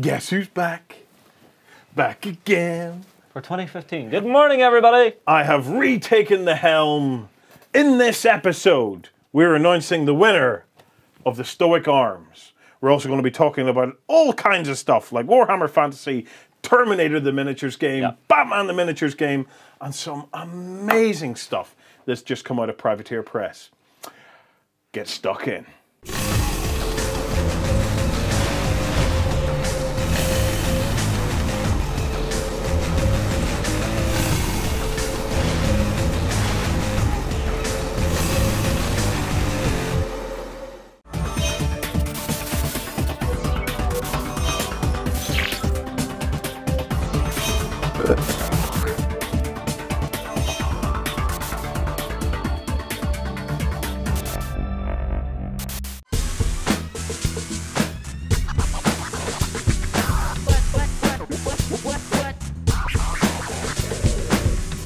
Guess who's back? Back again. For 2015. Good morning, everybody. I have retaken the helm. In this episode, we're announcing the winner of the Stoic Arms. We're also going to be talking about all kinds of stuff like Warhammer Fantasy, Terminator the Miniatures Game, Batman the Miniatures Game, and some amazing stuff that's just come out of Privateer Press. Get stuck in.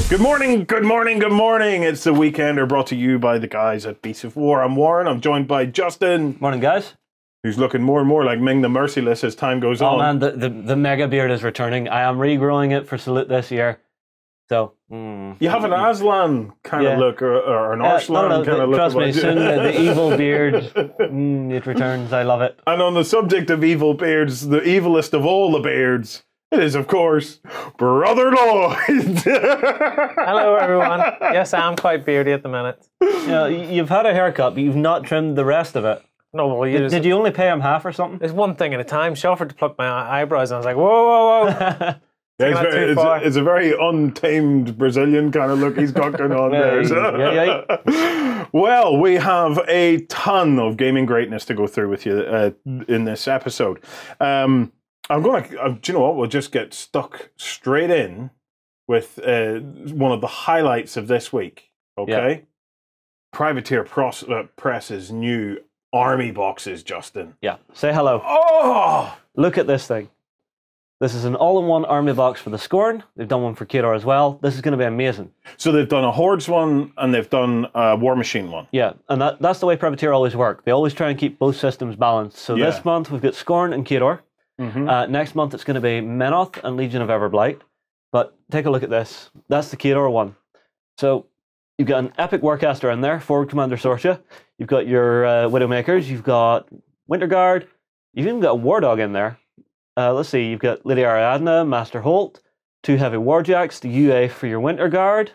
Good morning, good morning, good morning. It's the Weekender brought to you by the guys at Beasts of War. I'm Warren. I'm joined by Justin. Morning, guys. Who's looking more and more like Ming the Merciless as time goes on. Oh man, the mega beard is returning. I am regrowing it for Salute this year. So you have an Aslan kind of look or an Arslan kind of look. Trust me, soon the evil beard it returns. I love it. And on the subject of evil beards, the evilest of all the beards, it is, of course, Brother Lloyd. Hello, everyone. Yes, I'm quite beardy at the minute. You've had a haircut, but you've not trimmed the rest of it. No, well, did you only pay him half or something? There's one thing at a time. She offered to pluck my eyebrows, and I was like, whoa, whoa, whoa. It's a very untamed Brazilian kind of look he's got going on there. Well, we have a ton of gaming greatness to go through with you in this episode. I'm going to, do you know what, we'll just get stuck straight in with one of the highlights of this week, okay? Yeah. Privateer Press's new army boxes, Justin. Yeah, say hello. Oh! Look at this thing. This is an all-in-one army box for the Scorn. They've done one for Kador as well. This is going to be amazing. So they've done a Hordes one and they've done a Warmachine one. Yeah, and that's the way Privateer always work. They always try and keep both systems balanced. So this month we've got Scorn and Kador. Next month it's going to be Menoth and Legion of Everblight. But take a look at this. That's the Kador one. So you've got an epic Warcaster in there, Forward Commander Sorcia. You've got your Widowmakers. You've got Winter Guard. You've even got a War Dog in there. Let's see, you've got Lydia Ariadne, Master Holt, 2 heavy Warjacks, the UA for your Winter Guard.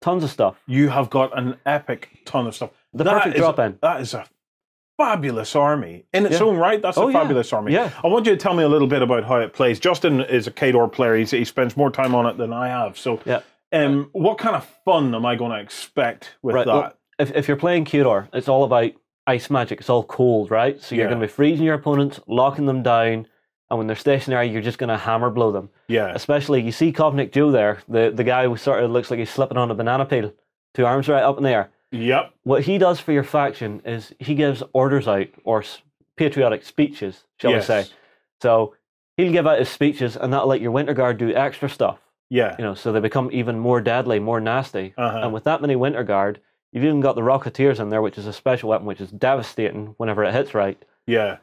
Tons of stuff. You have got an epic ton of stuff. The perfect drop-in. That is a fabulous army. In its own right, that's a fabulous army. Yeah. I want you to tell me a little bit about how it plays. Justin is a Kador player. He spends more time on it than I have. So what kind of fun am I going to expect with that? Well, if you're playing Kador, it's all about ice magic. It's all cold, right? So you're going to be freezing your opponents, locking them down, and when they're stationary, you're just going to hammer blow them. Yeah. Especially, you see Kovnik Joe there, the guy who sort of looks like he's slipping on a banana peel, 2 arms right up in the air. Yep. What he does for your faction is he gives orders out, or patriotic speeches, shall we say. So he'll give out his speeches, and that'll let your Winter Guard do extra stuff. Yeah. You know, so they become even more deadly, more nasty. And with that many Winter Guard, you've even got the Rocketeers in there, which is a special weapon, which is devastating whenever it hits right. Yeah.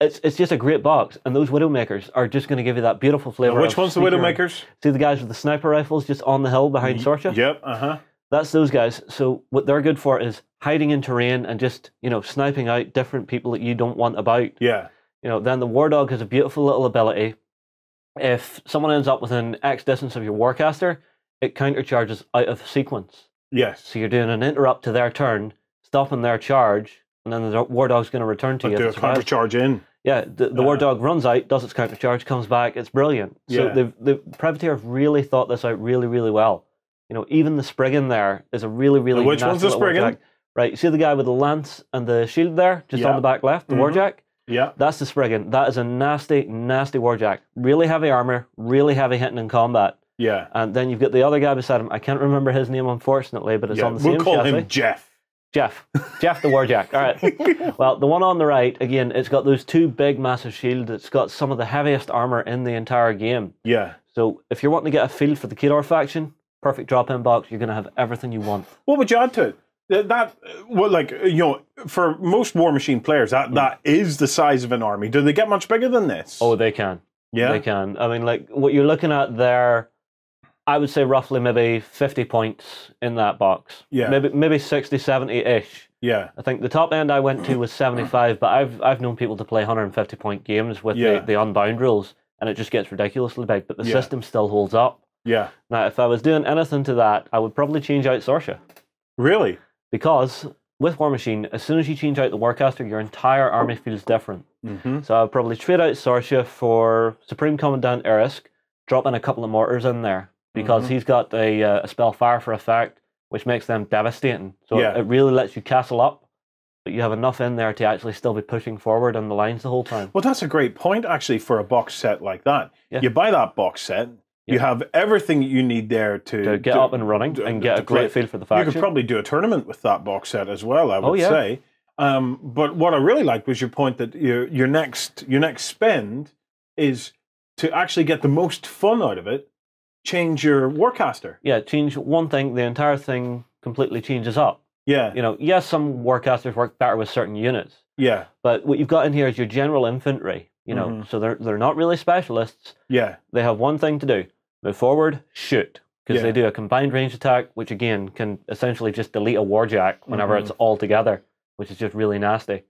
It's just a great box, and those Widowmakers are just going to give you that beautiful flavour. Which one's the Widowmakers? See the guys with the sniper rifles just on the hill behind Sorcia? Yep, That's those guys. So what they're good for is hiding in terrain and just, sniping out different people that you don't want about. Yeah. Then the War Dog has a beautiful little ability. If someone ends up within X distance of your Warcaster, it countercharges out of sequence. Yes. So you're doing an interrupt to their turn, stopping their charge, and then the War Dog's going to return to you. Do a counter charge in. Yeah, the War Dog runs out, does its counter charge, comes back. It's brilliant. So the Privateer have really thought this out really, really well. Even the Spriggan there is a really, really Which one's the Spriggan? Right, you see the guy with the lance and the shield there, just on the back left, the Warjack? Yeah. That's the Spriggan. That is a nasty, nasty Warjack. Really heavy armor, really heavy hitting in combat. Yeah. And then you've got the other guy beside him. I can't remember his name, unfortunately, but it's on the same chassis. We'll call him Jeff the Warjack. All right. Well, the one on the right, again, it's got those 2 big, massive shields. It's got some of the heaviest armor in the entire game. Yeah. So if you're wanting to get a feel for the Kador faction, perfect drop-in box. You're going to have everything you want. What would you add to it? Well, like, for most Warmachine players, that is the size of an army. Do they get much bigger than this? Oh, they can. Yeah, they can. I mean, like what you're looking at there, I would say roughly maybe 50 points in that box. Yeah, maybe 60, 70-ish. Yeah, I think the top end I went to was 75, but I've known people to play 150 point games with the unbound rules, and it just gets ridiculously big. But the system still holds up. Yeah. Now, if I was doing anything to that, I would probably change out Sorcia. Really? Because with Warmachine, as soon as you change out the Warcaster, your entire army feels different. So I'd probably trade out Sorcia for Supreme Commandant Erisk, drop in a couple of mortars in there, because he's got a spell Fire for effect, which makes them devastating. So it really lets you castle up, but you have enough in there to actually still be pushing forward on the lines the whole time. Well, that's a great point, actually, for a box set like that. Yeah. You buy that box set, you have everything you need there to get up and running and get a great feel for the faction. You could probably do a tournament with that box set as well, I would say. But what I really liked was your point that your next spend is to actually get the most fun out of it, change your Warcaster. Yeah, change one thing, the entire thing completely changes up. Yeah. You know, yes, some Warcasters work better with certain units. Yeah. But what you've got in here is your general infantry, you know, so they're not really specialists. Yeah. They have one thing to do. Move forward, shoot. Because they do a combined range attack, which again can essentially just delete a Warjack whenever it's all together, which is just really nasty.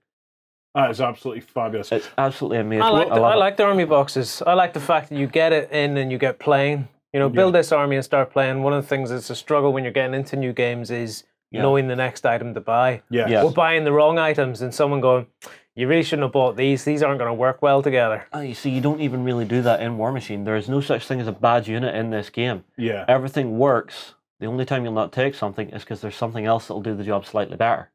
That is absolutely fabulous. It's absolutely amazing. I like the army boxes. I like the fact that you get it in and you get playing. You know, build this army and start playing. One of the things that's a struggle when you're getting into new games is knowing the next item to buy. Or buying the wrong items and someone going, you really shouldn't have bought these. These aren't going to work well together. You see, you don't even really do that in Warmachine. There is no such thing as a bad unit in this game. Yeah. Everything works. The only time you'll not take something is because there's something else that'll do the job slightly better.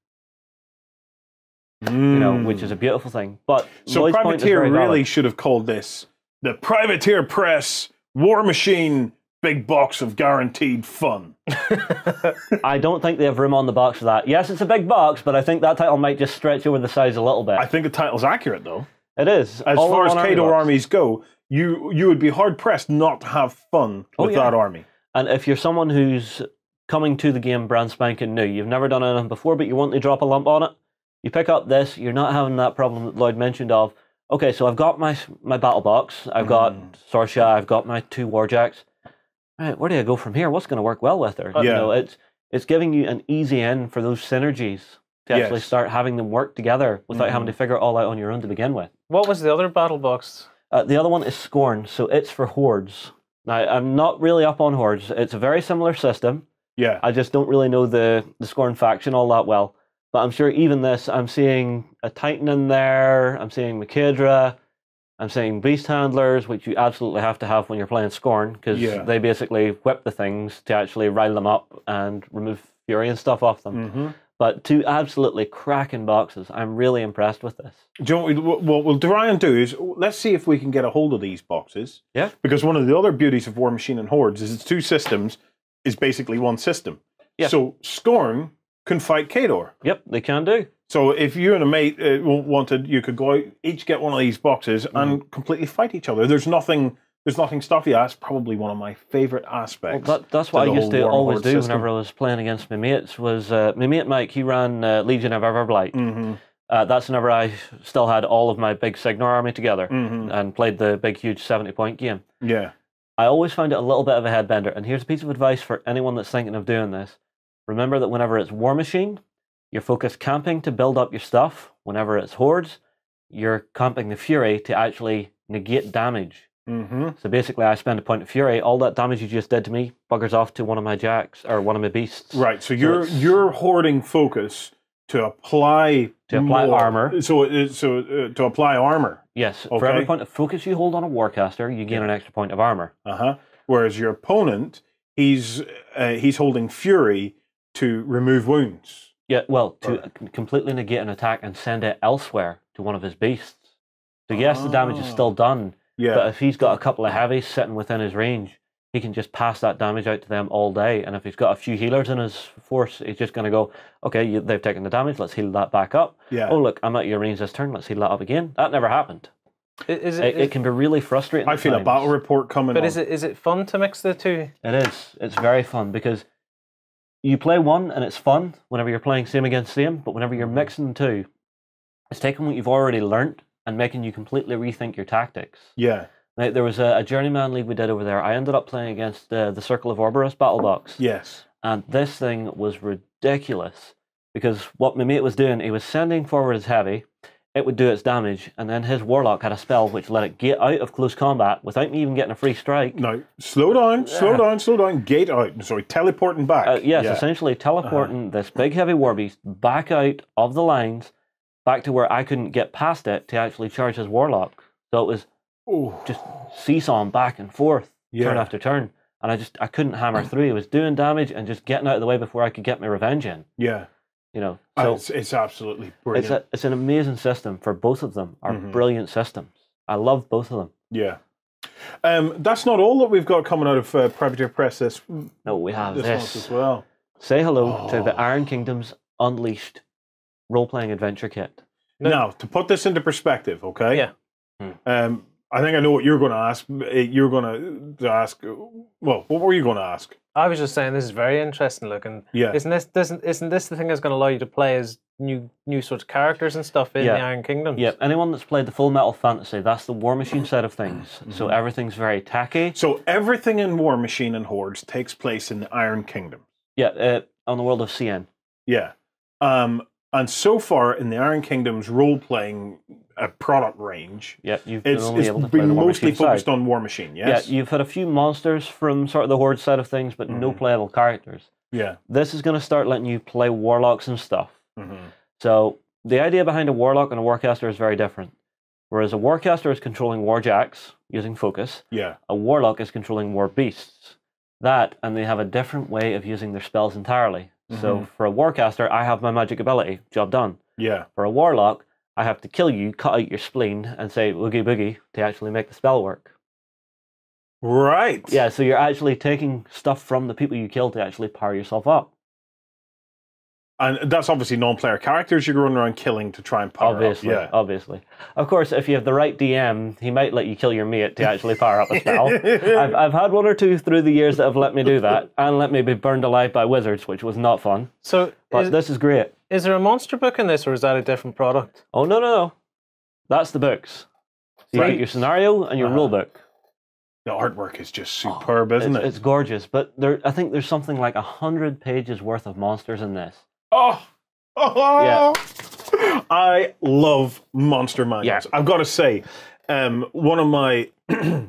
You know, which is a beautiful thing. But so Privateer really should have called this the Privateer Press Warmachine Big Box of Guaranteed Fun. I don't think they have room on the box for that. Yes, it's a big box, but I think that title might just stretch over the size a little bit. I think the title's accurate, though. It is. As far as Khador armies go, you would be hard-pressed not to have fun with that army. And if you're someone who's coming to the game brand spanking new, you've never done anything before, but you want to drop a lump on it, you pick up this, you're not having that problem that Lloyd mentioned of, okay, so I've got my battle box, I've got Sorcia, I've got my 2 Warjacks. Right, where do I go from here? What's going to work well with her? You know, it's giving you an easy in for those synergies to actually start having them work together without having to figure it all out on your own to begin with. What was the other battle box? The other one is Scorn, so it's for Hordes. Now, I'm not really up on Hordes. It's a very similar system. Yeah. I just don't really know the Scorn faction all that well. But I'm sure even this, I'm seeing a Titan in there, I'm seeing Makedra, I'm seeing Beast Handlers, which you absolutely have to have when you're playing Scorn, because they basically whip the things to actually rile them up and remove fury and stuff off them. But 2 absolutely cracking boxes. I'm really impressed with this. Do you know what we'll try and do is, let's see if we can get a hold of these boxes. Yeah. Because one of the other beauties of Warmachine and Hordes is it's 2 systems is basically one system. Yeah. So Scorn can fight Khador. Yep, they can do. So if you and a mate wanted, you could go out, each get one of these boxes and completely fight each other. There's nothing stopping you. That's probably one of my favourite aspects. Well, that's what I used to always do whenever I was playing against my mates. Was my mate Mike? He ran Legion of Everblight. That's whenever I still had all of my big Signar army together and played the big, huge 70-point game. Yeah. I always found it a little bit of a headbender. And here's a piece of advice for anyone that's thinking of doing this. Remember that whenever it's Warmachine, you're focused camping to build up your stuff. Whenever it's Hordes, you're camping the Fury to actually negate damage. So basically, I spend a point of Fury. All that damage you just did to me buggers off to one of my Jacks or one of my beasts. Right. So you're hoarding focus to apply armor. So to apply armor. Yes. Okay. For every point of focus you hold on a Warcaster, you gain an extra point of armor. Whereas your opponent, he's holding Fury to remove wounds. Yeah, well, to completely negate an attack and send it elsewhere to one of his beasts. So yes, the damage is still done, but if he's got a couple of heavies sitting within his range, he can just pass that damage out to them all day. And if he's got a few healers in his force, he's just going to go, okay, they've taken the damage, let's heal that back up. Oh, look, I'm at your range this turn, let's heal that up again. That never happened. It can be really frustrating. I feel a battle report coming. But is it fun to mix the 2? It is. It's very fun because you play one and it's fun whenever you're playing same against same, but whenever you're mixing two, it's taking what you've already learnt and making you completely rethink your tactics. Yeah. Like, there was a journeyman league we did over there. I ended up playing against the Circle of Orboros battle box. Yes. And this thing was ridiculous because what my mate was doing, he was sending forward his heavy, it would do its damage, and then his warlock had a spell which let it get out of close combat without me even getting a free strike. No, slow down, gate out. Sorry, teleporting back. Yes, essentially teleporting this big heavy war beast back out of the lines, back to where I couldn't get past it to actually charge his warlock. So it was just seesawing back and forth, turn after turn, and I couldn't hammer through. It was doing damage and just getting out of the way before I could get my revenge in. Yeah. You know, so it's absolutely brilliant. It's an amazing system for both of them. Are brilliant systems. I love both of them. Yeah. That's not all that we've got coming out of Privateer Press No, we have this month as well. Say hello to the Iron Kingdoms Unleashed role-playing adventure kit. Now, to put this into perspective, okay? Yeah. I think I know what you're going to ask. You're going to ask. Well, what were you going to ask? I was just saying this is very interesting looking. Yeah. Isn't this the thing that's going to allow you to play as new sorts of characters and stuff in the Iron Kingdoms? Yeah. Anyone that's played the Full Metal Fantasy, that's the Warmachine side of things. So everything's very tacky. So everything in Warmachine and Hordes takes place in the Iron Kingdom. Yeah, on the world of CN. Yeah. And so far in the Iron Kingdom's role-playing product range, you've been only able to play been the mostly focused side. on Warmachine, yes? Yeah, you've had a few monsters from sort of the Horde side of things, but no playable characters. Yeah. This is going to start letting you play warlocks and stuff. So the idea behind a warlock and a warcaster is very different. Whereas a warcaster is controlling warjacks using focus, a warlock is controlling war beasts. That, and they have a different way of using their spells entirely. So for a warcaster, I have my magic ability, job done. Yeah. For a warlock, I have to kill you, cut out your spleen, and say boogie boogie to actually make the spell work. Right. Yeah, so you're actually taking stuff from the people you killed to actually power yourself up. And that's obviously non-player characters you're going around killing to try and power up. Yeah. Obviously. Of course, if you have the right DM, he might let you kill your mate to actually power up a spell. I've had one or two through the years that have let me do that, and let me be burned alive by wizards, which was not fun. But this is great. Is there a monster book in this, or is that a different product? Oh, no. That's the books. So you get your scenario and your rule book. The artwork is just superb, isn't it? It's gorgeous, but I think there's something like 100 pages worth of monsters in this. Oh, yeah. I love monster manuals. Yeah. I've got to say, one of my, I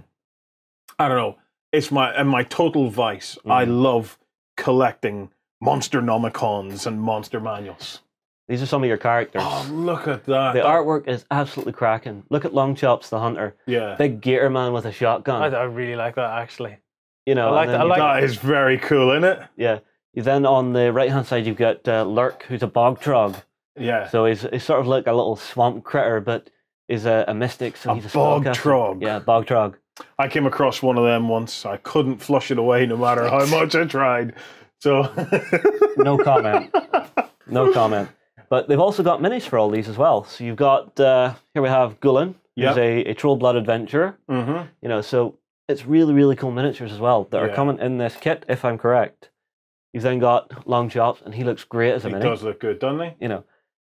don't know, it's my total vice. I love collecting Monsternomicons and monster manuals. These are some of your characters. Oh, look at that. The artwork is absolutely cracking. Look at Long Chops the Hunter. Yeah. Big gator man with a shotgun. I really like that, actually. You know, that is very cool, isn't it? Yeah. Then on the right-hand side, you've got Lurk, who's a bog trog. Yeah. So he's sort of like a little swamp critter, but is a mystic. So he's a bog trog. Yeah, bog trog. I came across one of them once. I couldn't flush it away no matter how much I tried. So no comment. No comment. But they've also got minis for all these as well. So you've got here we have Gulen, who's a troll blood adventurer. You know, so it's really, really cool miniatures as well that are coming in this kit, if I'm correct. You've then got Long Chops, and he looks great as a mini. He does look good, doesn't he? You know,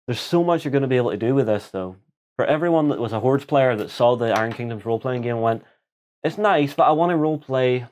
there's so much you're going to be able to do with this, though. For everyone that was a Hordes player that saw the Iron Kingdoms role-playing game and went, it's nice, but I want to role-play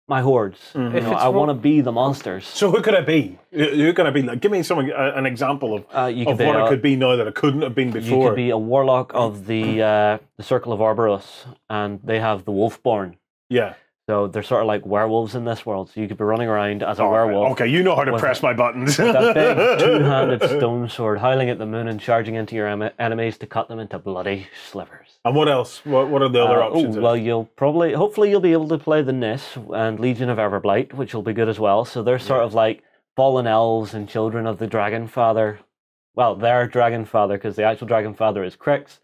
my Hordes. You know, I want to be the monsters. So who could I be? Who can I be? Like, give me an example of what it could be now that it couldn't have been before. You could be a warlock of the Circle of Orboros, and they have the Wolfborn. Yeah. So they're sort of like werewolves in this world. So you could be running around as a werewolf. Okay, you know how to press my buttons. With a big two-handed stone sword, howling at the moon and charging into your enemies to cut them into bloody slivers. And what else? What are the other options? Well, hopefully you'll be able to play the Nis and Legion of Everblight, which will be good as well. So they're sort of like fallen elves and children of the Dragon Father. Well, their Dragon Father, because the actual Dragon Father is Crix.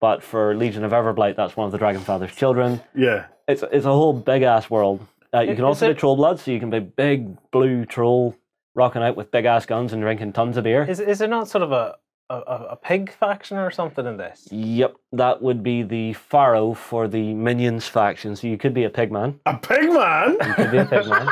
But for Legion of Everblight, that's one of the Dragon Father's children. Yeah. It's a whole big-ass world. You can also be troll blood, so you can be big blue troll rocking out with big-ass guns and drinking tons of beer. Is there not sort of a pig faction or something in this? Yep, that would be the Pharaoh for the Minions faction, so you could be a pig man. A pig man? You could be a pig man.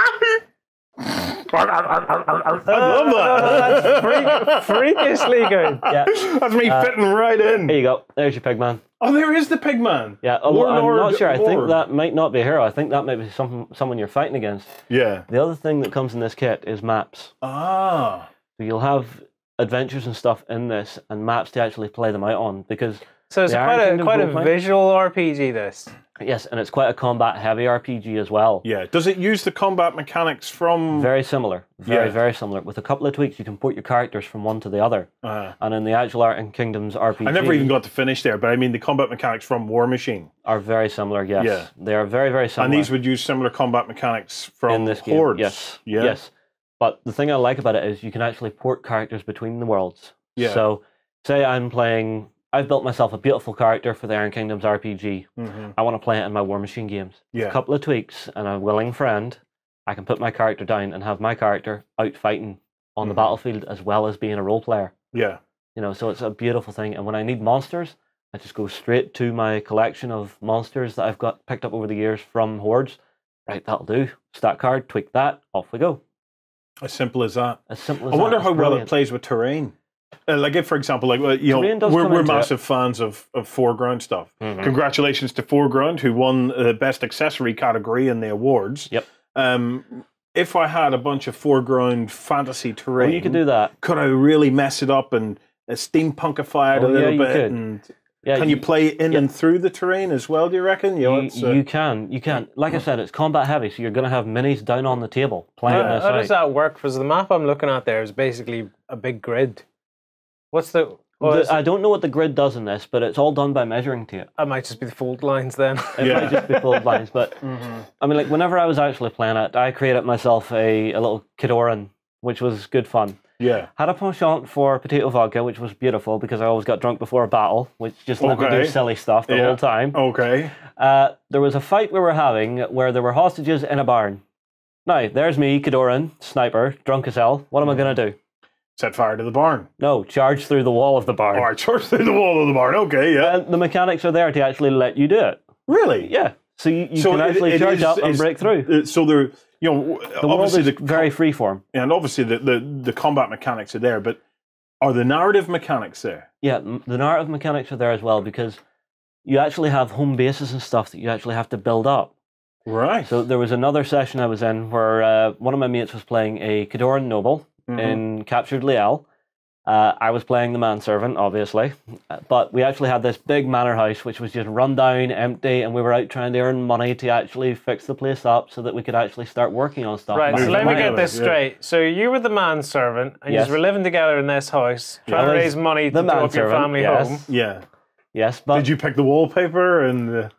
love that. That's freakishly good. Yeah. That's me fitting right in. There you go. There's your pigman. Oh, there is the pigman. Yeah, although I'm not sure. I think Lord. that might not be a hero. I think that might be someone you're fighting against. Yeah. The other thing that comes in this kit is maps. Ah. So you'll have adventures and stuff in this, and maps to actually play them out on, because so it's quite a visual RPG. This. Yes, and it's quite a combat-heavy RPG as well. Yeah. Does it use the combat mechanics from? Very similar. Very similar. With a couple of tweaks, you can port your characters from one to the other. And in the actual Art and Kingdoms RPG, I never even got to finish there, but I mean the combat mechanics from Warmachine are very similar. Yes. Yeah. They are very, very similar. And these would use similar combat mechanics from in this game. Hordes. Yes. Yeah. Yes. But the thing I like about it is you can actually port characters between the worlds. Yeah. So, say I've built myself a beautiful character for the Iron Kingdoms RPG. I want to play it in my Warmachine games. Yeah. A couple of tweaks and a willing friend, I can put my character down and have my character out fighting on the battlefield as well as being a role player. Yeah. You know, so it's a beautiful thing. And when I need monsters, I just go straight to my collection of monsters that I've got picked up over the years from Hordes. Right, that'll do. Stat card, tweak that, off we go. As simple as that. As simple as I wonder that. how well it plays with terrain. Like if, for example, like we're massive fans of foreground stuff. Congratulations to Foreground, who won the best accessory category in the awards. Yep. If I had a bunch of foreground fantasy terrain, you could do that. Could I really mess it up and steampunkify it a little bit? Could. And can you play in and through the terrain as well? Do you reckon? You can. You can. Like I said, it's combat heavy, so you're going to have minis down on the table playing this. How does that work? Because the map I'm looking at there is basically a big grid. What's I don't know what the grid does in this, but it's all done by measuring tape. It might just be the fold lines then. It might just be fold lines, but I mean, like whenever I was actually playing it, I created myself a little Kidoran, which was good fun. Yeah. Had a penchant for potato vodka, which was beautiful because I always got drunk before a battle, which just let me do silly stuff the whole time. Okay. There was a fight we were having where there were hostages in a barn. Now, there's me, Kidoran, sniper, drunk as hell. What am I going to do? Set fire to the barn. No, charge through the wall of the barn. All right, charge through the wall of the barn. Okay, yeah. And the mechanics are there to actually let you do it. Really? Yeah. So you can actually charge up and break through. So there, the world is very freeform. And obviously the combat mechanics are there, but are the narrative mechanics there? Yeah, the narrative mechanics are there as well because you actually have home bases and stuff that you actually have to build up. Right. So there was another session I was in where one of my mates was playing a Kidoran noble in Captured Liel. I was playing the manservant, obviously, but we actually had this big manor house which was just run down, empty, and we were out trying to earn money to actually fix the place up so that we could actually start working on stuff. Right, so let me get this straight. So you were the manservant, and you were living together in this house, trying to raise money to do up your family home. Yeah. Yes, but... Did you pick the wallpaper and...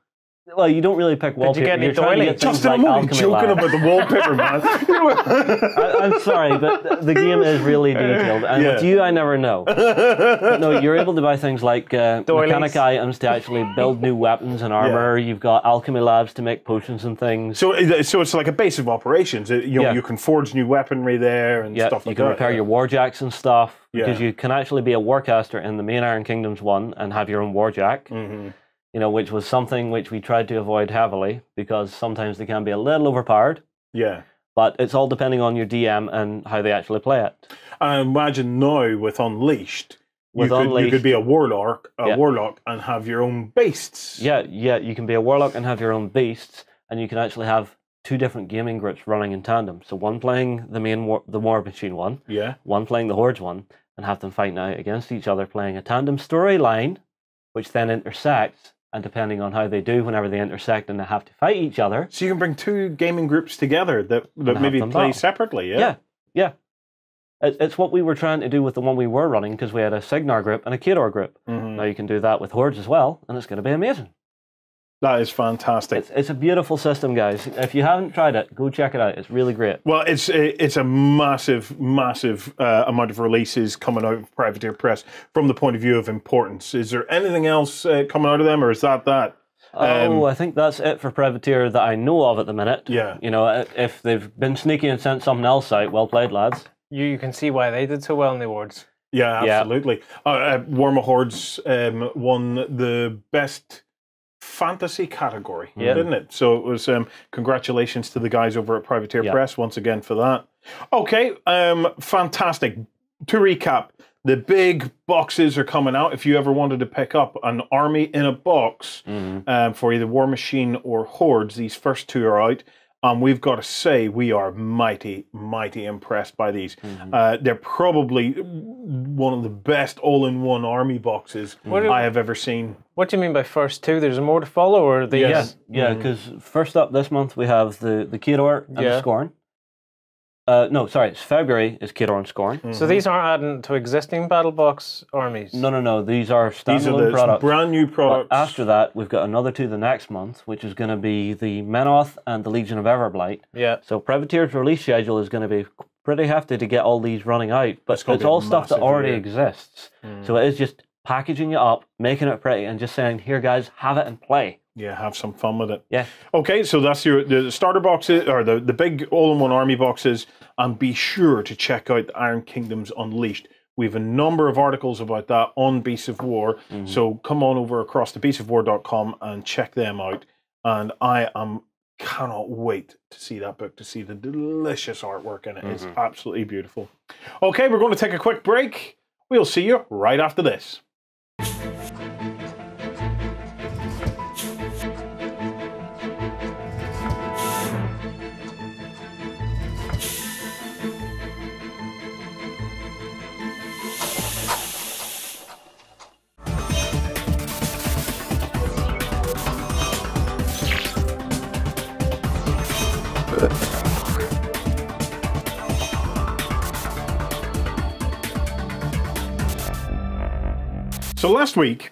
Well, you don't really pick wallpaper. Did you get any doilies? Justin, I'm only joking about the wallpaper, man. I'm sorry, but the game is really detailed. And with you, I never know. But no, you're able to buy things like mechanic items to actually build new weapons and armor. You've got alchemy labs to make potions and things. So it's like a base of operations. You can forge new weaponry there and stuff like that. You can repair your warjacks and stuff. Because you can actually be a warcaster in the main Iron Kingdoms one and have your own warjack. You know, which was something which we tried to avoid heavily because sometimes they can be a little overpowered. Yeah. But it's all depending on your DM and how they actually play it. I imagine now with Unleashed, you could be a warlock and have your own beasts. Yeah, you can be a warlock and have your own beasts, and you can actually have two different gaming groups running in tandem. So one playing the main the Warmachine one, one playing the Hordes one, and have them fighting out against each other, playing a tandem storyline, which then intersects. And depending on how they do whenever they intersect and they have to fight each other. So you can bring two gaming groups together that maybe play separately, yeah? Yeah. It's what we were trying to do with the one we were running because we had a Signar group and a Kador group. Now you can do that with Hordes as well, and it's going to be amazing. That is fantastic. It's a beautiful system, guys. If you haven't tried it, go check it out. It's really great. Well, it's a massive amount of releases coming out of Privateer Press from the point of view of importance. Is there anything else coming out of them, or is that? I think that's it for Privateer that I know of at the minute. Yeah. You know, if they've been sneaky and sent something else out, well played, lads. You can see why they did so well in the awards. Yeah, absolutely. Warhammer Hordes won the best fantasy category, didn't it? So it was congratulations to the guys over at Privateer Press once again for that. Okay, fantastic. To recap, the big boxes are coming out. If you ever wanted to pick up an army in a box for either Warmachine or Hordes, these first two are out. We've got to say, we are mighty, mighty impressed by these. They're probably one of the best all-in-one army boxes I have ever seen. What do you mean by first two? There's more to follow, or these? Yeah, because first up this month we have the Kedor and the Scorn. No, sorry, it's February is Kedor and Scorn. So these aren't adding to existing battle box armies? No. These are standalone products. Brand new products. But after that, we've got another two the next month, which is going to be the Menoth and the Legion of Everblight. Yeah. So Privateer's release schedule is going to be pretty hefty to get all these running out, but it's all stuff that already exists. So it is just packaging it up, making it pretty, and just saying, here guys, have it and play. Yeah, have some fun with it. Yeah. Okay, so that's the starter boxes, or the big all-in-one army boxes, and be sure to check out the Iron Kingdoms Unleashed. We have a number of articles about that on Beasts of War, so come on over across to beastsofwar.com and check them out. And I cannot wait to see that book, to see the delicious artwork in it. It's absolutely beautiful. Okay, we're going to take a quick break. We'll see you right after this. So last week,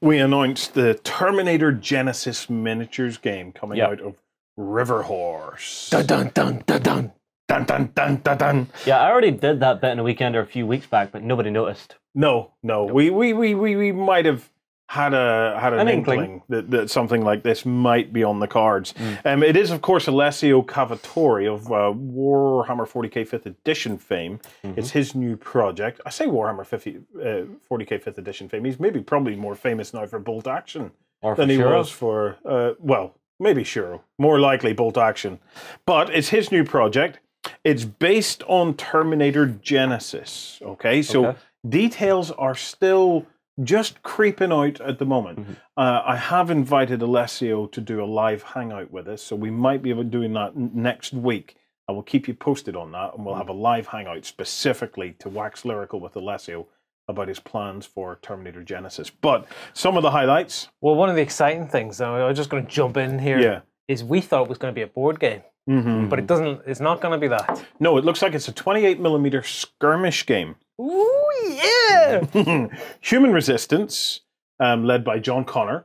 we announced the Terminator Genesis Miniatures Game coming out of River Horse. Dun dun dun dun dun. Dun dun dun dun dun. Yeah, I already did that bit in a weekend or a few weeks back, but nobody noticed. No. We might have had an inkling that something like this might be on the cards. It is, of course, Alessio Cavatore of Warhammer 40k 5th Edition fame. It's his new project. I say Warhammer 40k 5th Edition fame. He's probably more famous now for Bolt Action than he was for, well, maybe Shiro. More likely Bolt Action. But it's his new project. It's based on Terminator Genesis. Okay, so details are still just creeping out at the moment. I have invited Alessio to do a live hangout with us, so we might be able to doing that next week. I will keep you posted on that, and we'll have a live hangout specifically to wax lyrical with Alessio about his plans for Terminator Genesis. But some of the highlights. Well, one of the exciting things, I was just going to jump in here, is we thought it was going to be a board game. But it doesn't. It's not going to be that. No, it looks like it's a 28mm skirmish game. Ooh, yeah! Human Resistance, led by John Connor,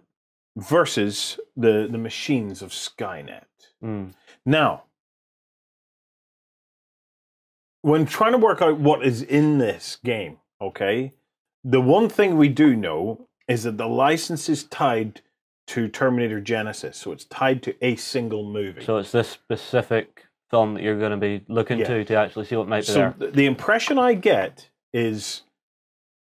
versus the machines of Skynet. Now, when trying to work out what is in this game, okay, the one thing we do know is that the license is tied to Terminator Genesis, so it's tied to a single movie. So it's this specific film that you're going to be looking to actually see what might be there. So the impression I get is,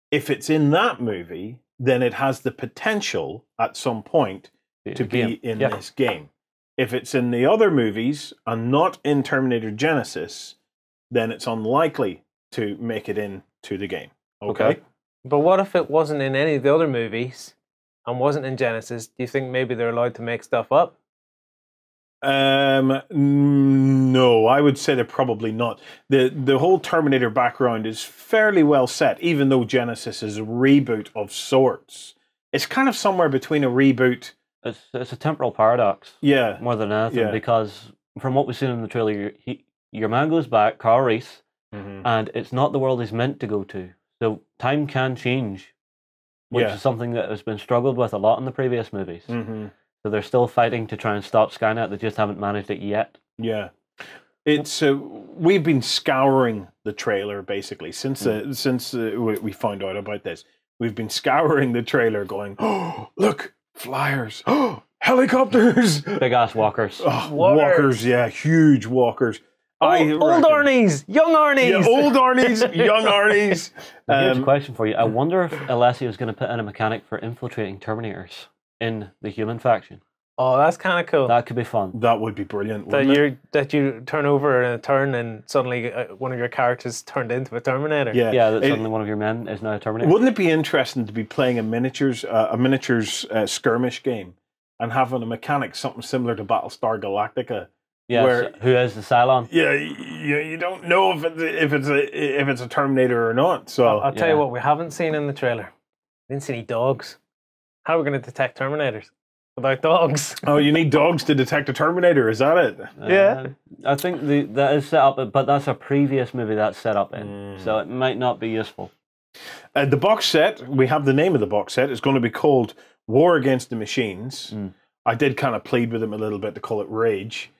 if it's in that movie, then it has the potential at some point to be in this game. If it's in the other movies and not in Terminator Genesis, then it's unlikely to make it into the game. Okay? But what if it wasn't in any of the other movies and wasn't in Genesis? Do you think maybe they're allowed to make stuff up? No, I would say they're probably not. The whole Terminator background is fairly well set, even though Genesis is a reboot of sorts. It's kind of somewhere between a reboot. It's a temporal paradox. Yeah. More than anything, because from what we've seen in the trailer, your man goes back, Carl Reese, and it's not the world he's meant to go to. So time can change, which is something that has been struggled with a lot in the previous movies. So they're still fighting to try and stop Skynet. They just haven't managed it yet. Yeah. It's we've been scouring the trailer basically since we found out about this. We've been scouring the trailer going, oh, look, flyers, oh, helicopters. Big ass walkers. Oh, walkers, yeah, huge walkers. Old Arnie's, young Arnie's. Yeah, old Arnie's, young Arnie's. Here's a question for you. I wonder if Alessio is going to put in a mechanic for infiltrating Terminators. in the human faction. Oh, that's kind of cool. That could be fun. That would be brilliant. That you turn over in a turn and suddenly one of your characters turned into a Terminator. Yeah. That suddenly one of your men is now a Terminator. Wouldn't it be interesting to be playing a miniatures skirmish game and having a mechanic something similar to Battlestar Galactica? Yeah, where, who is the Cylon? Yeah, you don't know if it's a Terminator or not. So I'll tell you what we haven't seen in the trailer. We didn't see any dogs. How are we going to detect Terminators without dogs? Oh, you need dogs to detect a Terminator. Is that it? Yeah. I think that is set up, but that's a previous movie that's set up in, so it might not be useful. The box set, we have the name of the box set. It's going to be called War Against the Machines. I did kind of plead with him a little bit to call it Rage.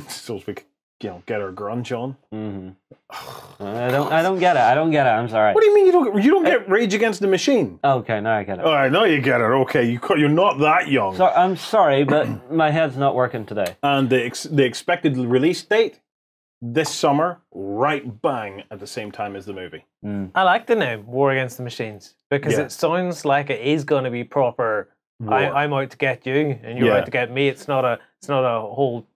So we could, get our grunge on. I don't get it. I'm sorry. What do you mean you don't get Rage Against the Machine? Okay, now I get it. Oh, I know you get it. Okay, you're not that young. So I'm sorry, but my head's not working today. And the expected release date this summer, right bang at the same time as the movie. I like the name War Against the Machines because it sounds like it is going to be proper. I'm out to get you, and you're out to get me. It's not a whole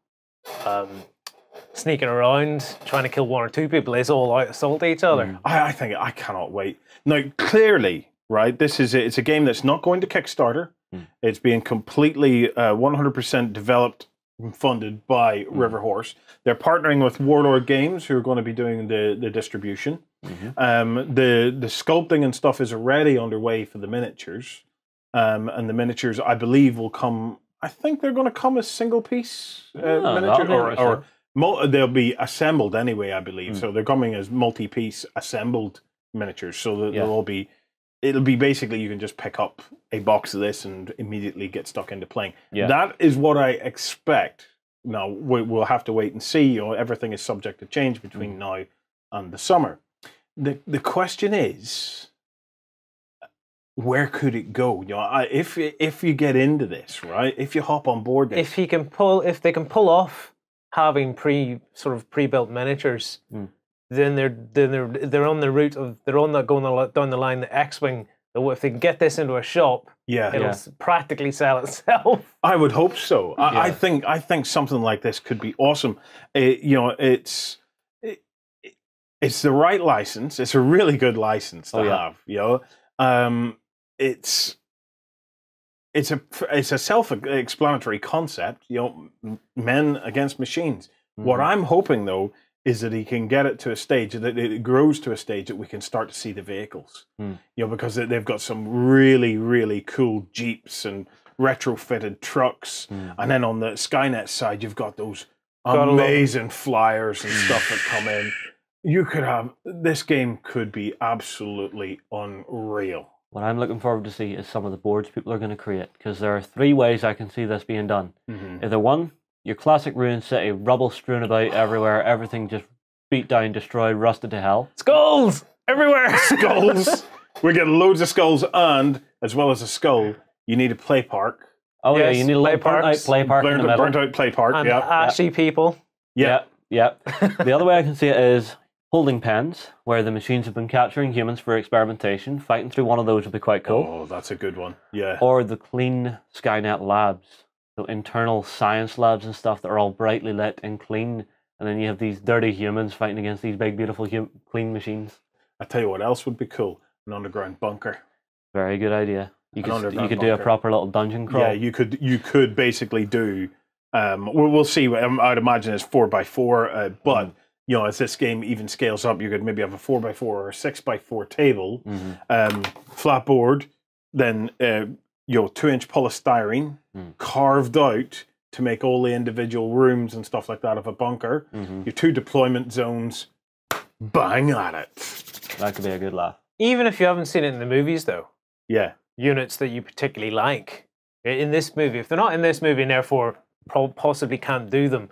sneaking around trying to kill one or two people. It's all out assault each other. I think I cannot wait. Now, clearly, right? It's a game that's not going to Kickstarter. It's being completely 100% developed and funded by River Horse. They're partnering with Warlord Games, who are going to be doing the distribution. The sculpting and stuff is already underway for the miniatures. And the miniatures, I believe, will come. I think they're going to come as single piece miniatures, or they'll be assembled anyway. I believe so. They're coming as multi-piece assembled miniatures. So that they'll all be. It'll be basically you can just pick up a box of this and immediately get stuck into playing. That is what I expect. Now we'll have to wait and see. Everything is subject to change between now and the summer. The question is, where could it go? If you get into this, right? If you hop on board this, if they can pull off having pre-built miniatures, then they're on the route of going down the line. The X-wing. If they can get this into a shop, it'll practically sell itself. I would hope so. I think something like this could be awesome. It's the right license. It's a really good license to have. It's a self-explanatory concept, men against machines. What I'm hoping though is that he can get it to a stage that it grows to a stage that we can start to see the vehicles. Because they've got some really, really cool Jeeps and retrofitted trucks, and then on the Skynet side you've got those amazing flyers and stuff that come in. This game could be absolutely unreal. What I'm looking forward to see is some of the boards people are going to create, because there are 3 ways I can see this being done. Either one, your classic ruined city, rubble strewn about everywhere, everything just beat down, destroyed, rusted to hell. Skulls everywhere. Skulls. We're getting loads of skulls, and as well as a skull, you need a play park. Oh yes, you need a little burnt out play park in the middle. Burnt out play park. And ashy people. Yep. The other way I can see it is holding pens, where the machines have been capturing humans for experimentation. Fighting through one of those would be quite cool. Oh, that's a good one. Yeah. Or the clean Skynet labs, so internal science labs and stuff that are all brightly lit and clean, and then you have these dirty humans fighting against these big, beautiful, clean machines. I tell you what else would be cool: an underground bunker. Very good idea. You could do a proper little dungeon crawl. Yeah, you could basically do. We'll see. I'd imagine it's 4x4, but. As this game even scales up, you could maybe have a 4x4 or a 6x4 table, flat board, then 2-inch polystyrene carved out to make all the individual rooms and stuff like that of a bunker. Your 2 deployment zones, bang at it. That could be a good laugh. Even if you haven't seen it in the movies, though. Yeah. Units that you particularly like in this movie, if they're not in this movie and therefore possibly can't do them.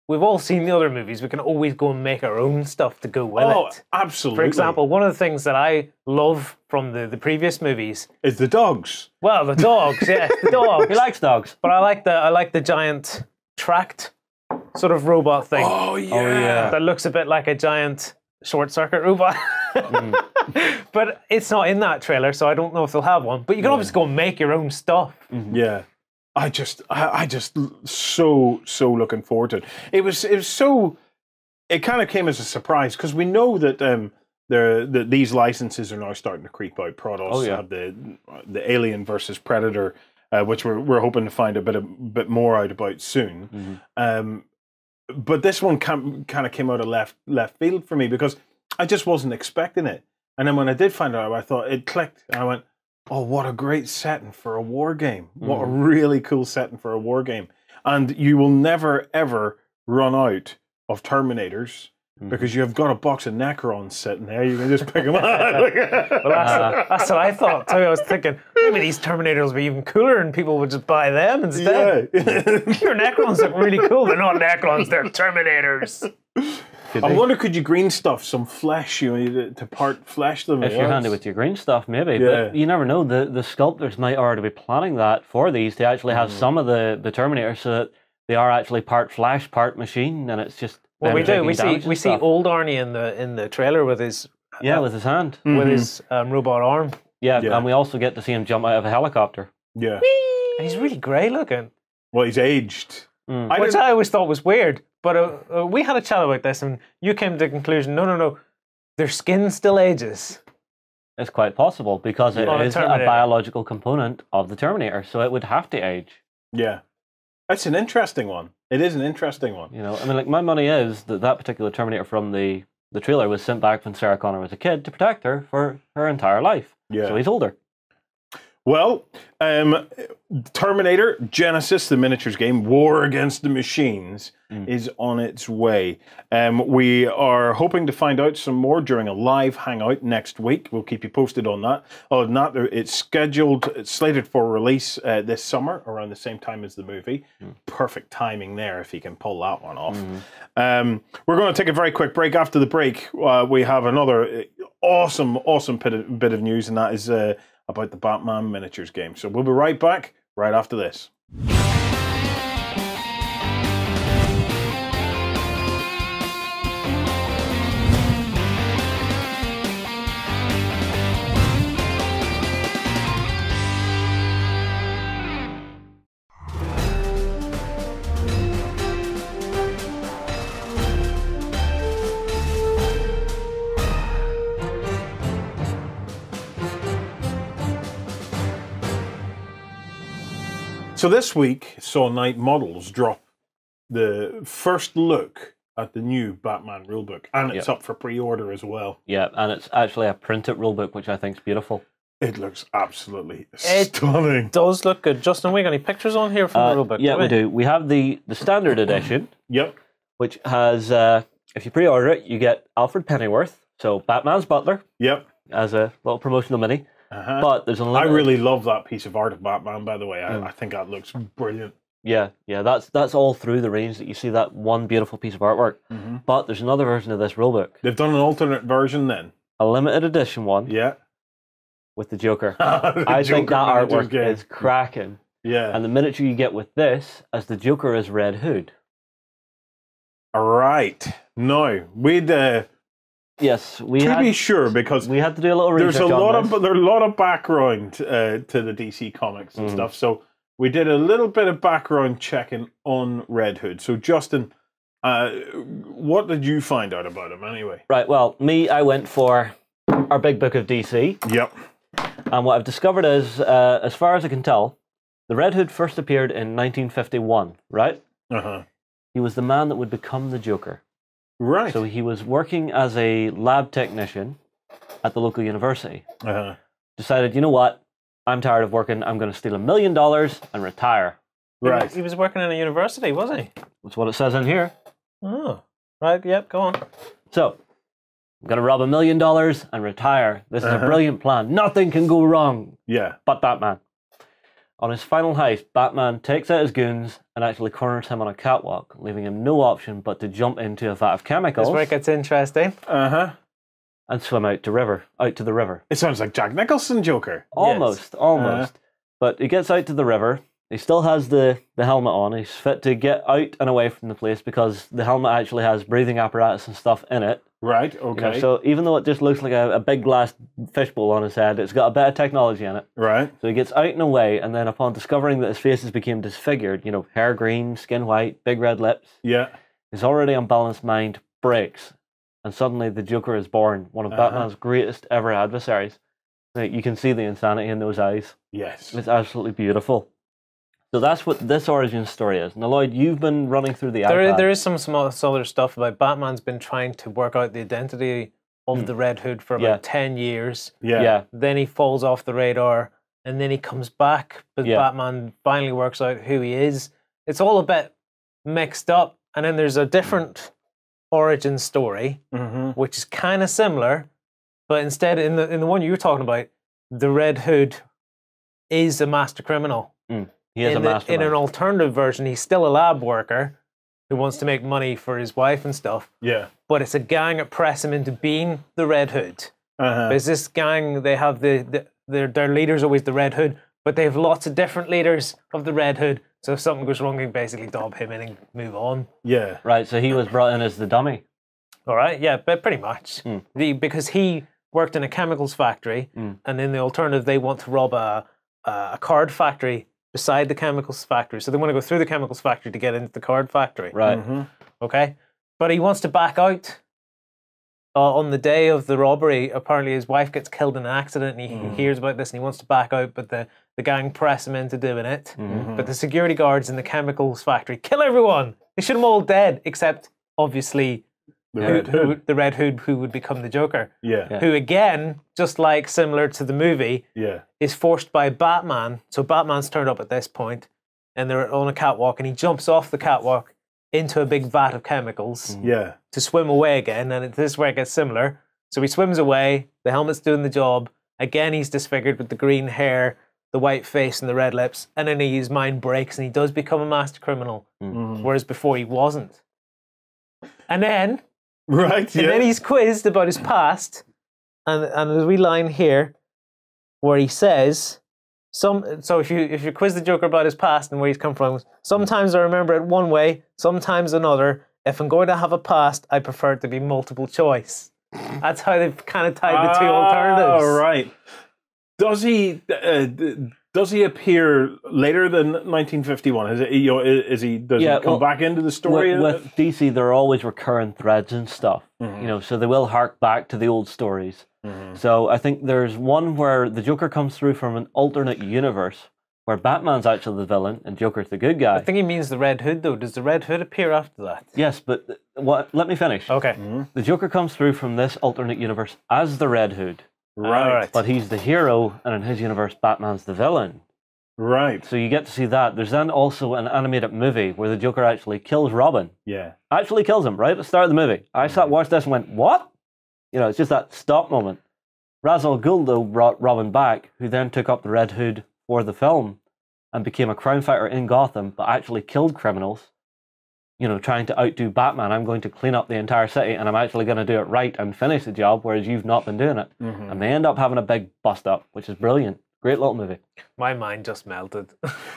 We've all seen the other movies. We can always go and make our own stuff to go with it. Oh, absolutely. For example, one of the things that I love from the previous movies is the dogs. Well, the dogs, yeah, the dogs. He likes dogs, but I like the giant tracked sort of robot thing. Oh yeah. That looks a bit like a giant short circuit robot. But it's not in that trailer, so I don't know if they'll have one. But you can obviously go and make your own stuff. Yeah. I just so looking forward to it. It was so, it kind of came as a surprise because we know that these licenses are now starting to creep out. Protoss have the Alien versus Predator, which we're hoping to find a bit more out about soon. But this one kind of came out of left field for me because I just wasn't expecting it. And then when I did find out, I thought it clicked, and I went, "Oh, what a great setting for a war game! What a really cool setting for a war game!" And you will never ever run out of Terminators. Because you've got a box of Necrons sitting there, you can just pick them up. Well, that's what I thought too. I was thinking maybe these Terminators would be even cooler, and people would just buy them instead. Yeah. Your Necrons look really cool. They're not Necrons; they're Terminators. I wonder, could you green stuff some flesh? To part flesh them. If you're handy with your green stuff, maybe. Yeah. But you never know. The sculptors might already be planning that for these to actually have some of the Terminators so that they are actually part flesh, part machine, and it's just. Well, we do. We see old Arnie in the trailer with his with his hand, with his robot arm. Yeah, and we also get to see him jump out of a helicopter. Yeah, and he's really grey looking. Well, he's aged, which I always thought was weird. But we had a chat about this, and you came to the conclusion: no, their skin still ages. It's quite possible because it is a biological component of the Terminator, so it would have to age. Yeah. That's an interesting one. It is an interesting one. You know, I mean, like, my money is that particular Terminator from the trailer was sent back when Sarah Connor was a kid to protect her for her entire life. Yeah. So he's older. Well, Terminator Genesis, the miniatures game, War Against the Machines, is on its way. We are hoping to find out some more during a live hangout next week. We'll keep you posted on that. Other than that, it's slated for release this summer, around the same time as the movie. Perfect timing there if you can pull that one off. We're going to take a very quick break. After the break, we have another awesome bit of news, and that is about the Batman miniatures game. So we'll be right back right after this. So this week saw Night Models drop the first look at the new Batman rulebook, and it's up for pre-order as well. Yeah, and it's actually a printed rulebook, which I think is beautiful. It looks absolutely stunning. It does look good. Justin, we got any pictures on here from the rulebook? Yeah, we do. We have the standard edition. Yep. Which has, if you pre-order it, you get Alfred Pennyworth, so Batman's butler. Yep. As a little promotional mini. But there's a I really love that piece of art of Batman, by the way. I think that looks brilliant. Yeah, that's all through the range that you see that one beautiful piece of artwork. But there's another version of this rulebook. They've done an alternate version then. A limited edition one. Yeah. With the Joker. I think that artwork is cracking. Yeah. And the miniature you get with this as the Joker is Red Hood. All right. No, we'd... Yes, to be sure, because we had to do a little research. There's a lot of background to the DC comics and stuff. So we did a little bit of background checking on Red Hood. So Justin, what did you find out about him anyway? Right. Well, I went for our big book of DC. Yep. And what I've discovered is, as far as I can tell, the Red Hood first appeared in 1951. Right. He was the man that would become the Joker. Right. So he was working as a lab technician at the local university. Decided, you know what? I'm tired of working. I'm going to steal $1 million and retire. Right. He was working in a university, was he? That's what it says in here. Oh. Right, yep, go on. So, I'm going to rob $1 million and retire. This is a brilliant plan. Nothing can go wrong. Yeah. But Batman. On his final heist, Batman takes out his goons and actually corners him on a catwalk, leaving him no option but to jump into a vat of chemicals. This where it gets interesting. And swim out to the river. It sounds like Jack Nicholson Joker. Almost. But he gets out to the river, He still has the helmet on. He's fit to get out and away from the place because the helmet actually has breathing apparatus and stuff in it. Right, okay. You know, so even though it just looks like a big glass fishbowl on his head, it's got a bit of technology in it. Right. So he gets out and away, and then upon discovering that his face has become disfigured, you know, hair green, skin white, big red lips, his already unbalanced mind breaks, and suddenly the Joker is born, one of Batman's greatest ever adversaries. You can see the insanity in those eyes. Yes. It's absolutely beautiful. So that's what this origin story is. Now, Lloyd, you've been running through the iPad. There is some other stuff about Batman's been trying to work out the identity of the Red Hood for about 10 years. Yeah. Then he falls off the radar, and then he comes back, but Batman finally works out who he is. It's all a bit mixed up, and then there's a different origin story, which is kind of similar, but instead, in the one you were talking about, the Red Hood is a master criminal. He is a mastermind. In an alternative version, he's still a lab worker who wants to make money for his wife and stuff. Yeah. But it's a gang that press him into being the Red Hood. Because this gang, they have their leader's always the Red Hood, but they have lots of different leaders of the Red Hood. So if something goes wrong, they basically dob him in and move on. Yeah. Right, so he was brought in as the dummy. All right, yeah, but pretty much. Because he worked in a chemicals factory, and in the alternative, they want to rob a card factory beside the chemicals factory. So they want to go through the chemicals factory to get into the card factory. Right. Okay. But he wants to back out. On the day of the robbery, apparently his wife gets killed in an accident, and he hears about this and he wants to back out, but the gang press him into doing it. But the security guards in the chemicals factory kill everyone. They shoot them all dead, except obviously the Red Hood, who would become the Joker. Yeah. Who again, just like similar to the movie, is forced by Batman. So Batman's turned up at this point, and they're on a catwalk, and he jumps off the catwalk into a big vat of chemicals to swim away again. And this is where it gets similar. So he swims away, the helmet's doing the job. Again, he's disfigured with the green hair, the white face, and the red lips. And then his mind breaks, and he does become a master criminal, whereas before he wasn't. And then... And then he's quizzed about his past, and there's a wee line here where he says, so if you quiz the Joker about his past and where he's come from, sometimes I remember it one way, sometimes another. If I'm going to have a past, I prefer it to be multiple choice. That's how they've kind of tied the two alternatives. Oh, right. Does he appear later than 1951? Does he come back into the story? With DC, there are always recurrent threads and stuff. You know, so they will hark back to the old stories. So I think there's one where the Joker comes through from an alternate universe where Batman's actually the villain and Joker's the good guy. I think he means the Red Hood, though. Does the Red Hood appear after that? Yes, but let me finish. Okay. The Joker comes through from this alternate universe as the Red Hood. Right. But he's the hero, and in his universe, Batman's the villain. Right. So you get to see that. There's then also an animated movie where the Joker actually kills Robin. Yeah. Actually kills him, right at the start of the movie. I watched this and went, what? You know, it's just that stop moment. Ra's al Ghul, though, brought Robin back, who then took up the Red Hood for the film and became a crime fighter in Gotham, but actually killed criminals. You know, trying to outdo Batman. I'm going to clean up the entire city, and I'm actually going to do it right and finish the job, whereas you've not been doing it. And they end up having a big bust up, which is brilliant. Great little movie. My mind just melted.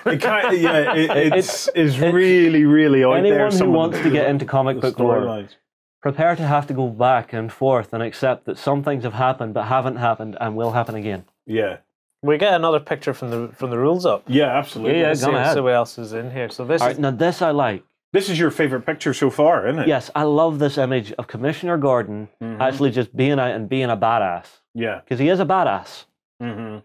It's really, really out there. Anyone who wants to get into comic book lore, prepare to have to go back and forth and accept that some things have happened but haven't happened and will happen again. Yeah. We get another picture from the rules up. Yeah, absolutely. Yeah, go ahead. So what else is in here? So this is... now this I like. This is your favorite picture so far, isn't it? Yes, I love this image of Commissioner Gordon actually just being out and being a badass. Yeah. Because he is a badass. You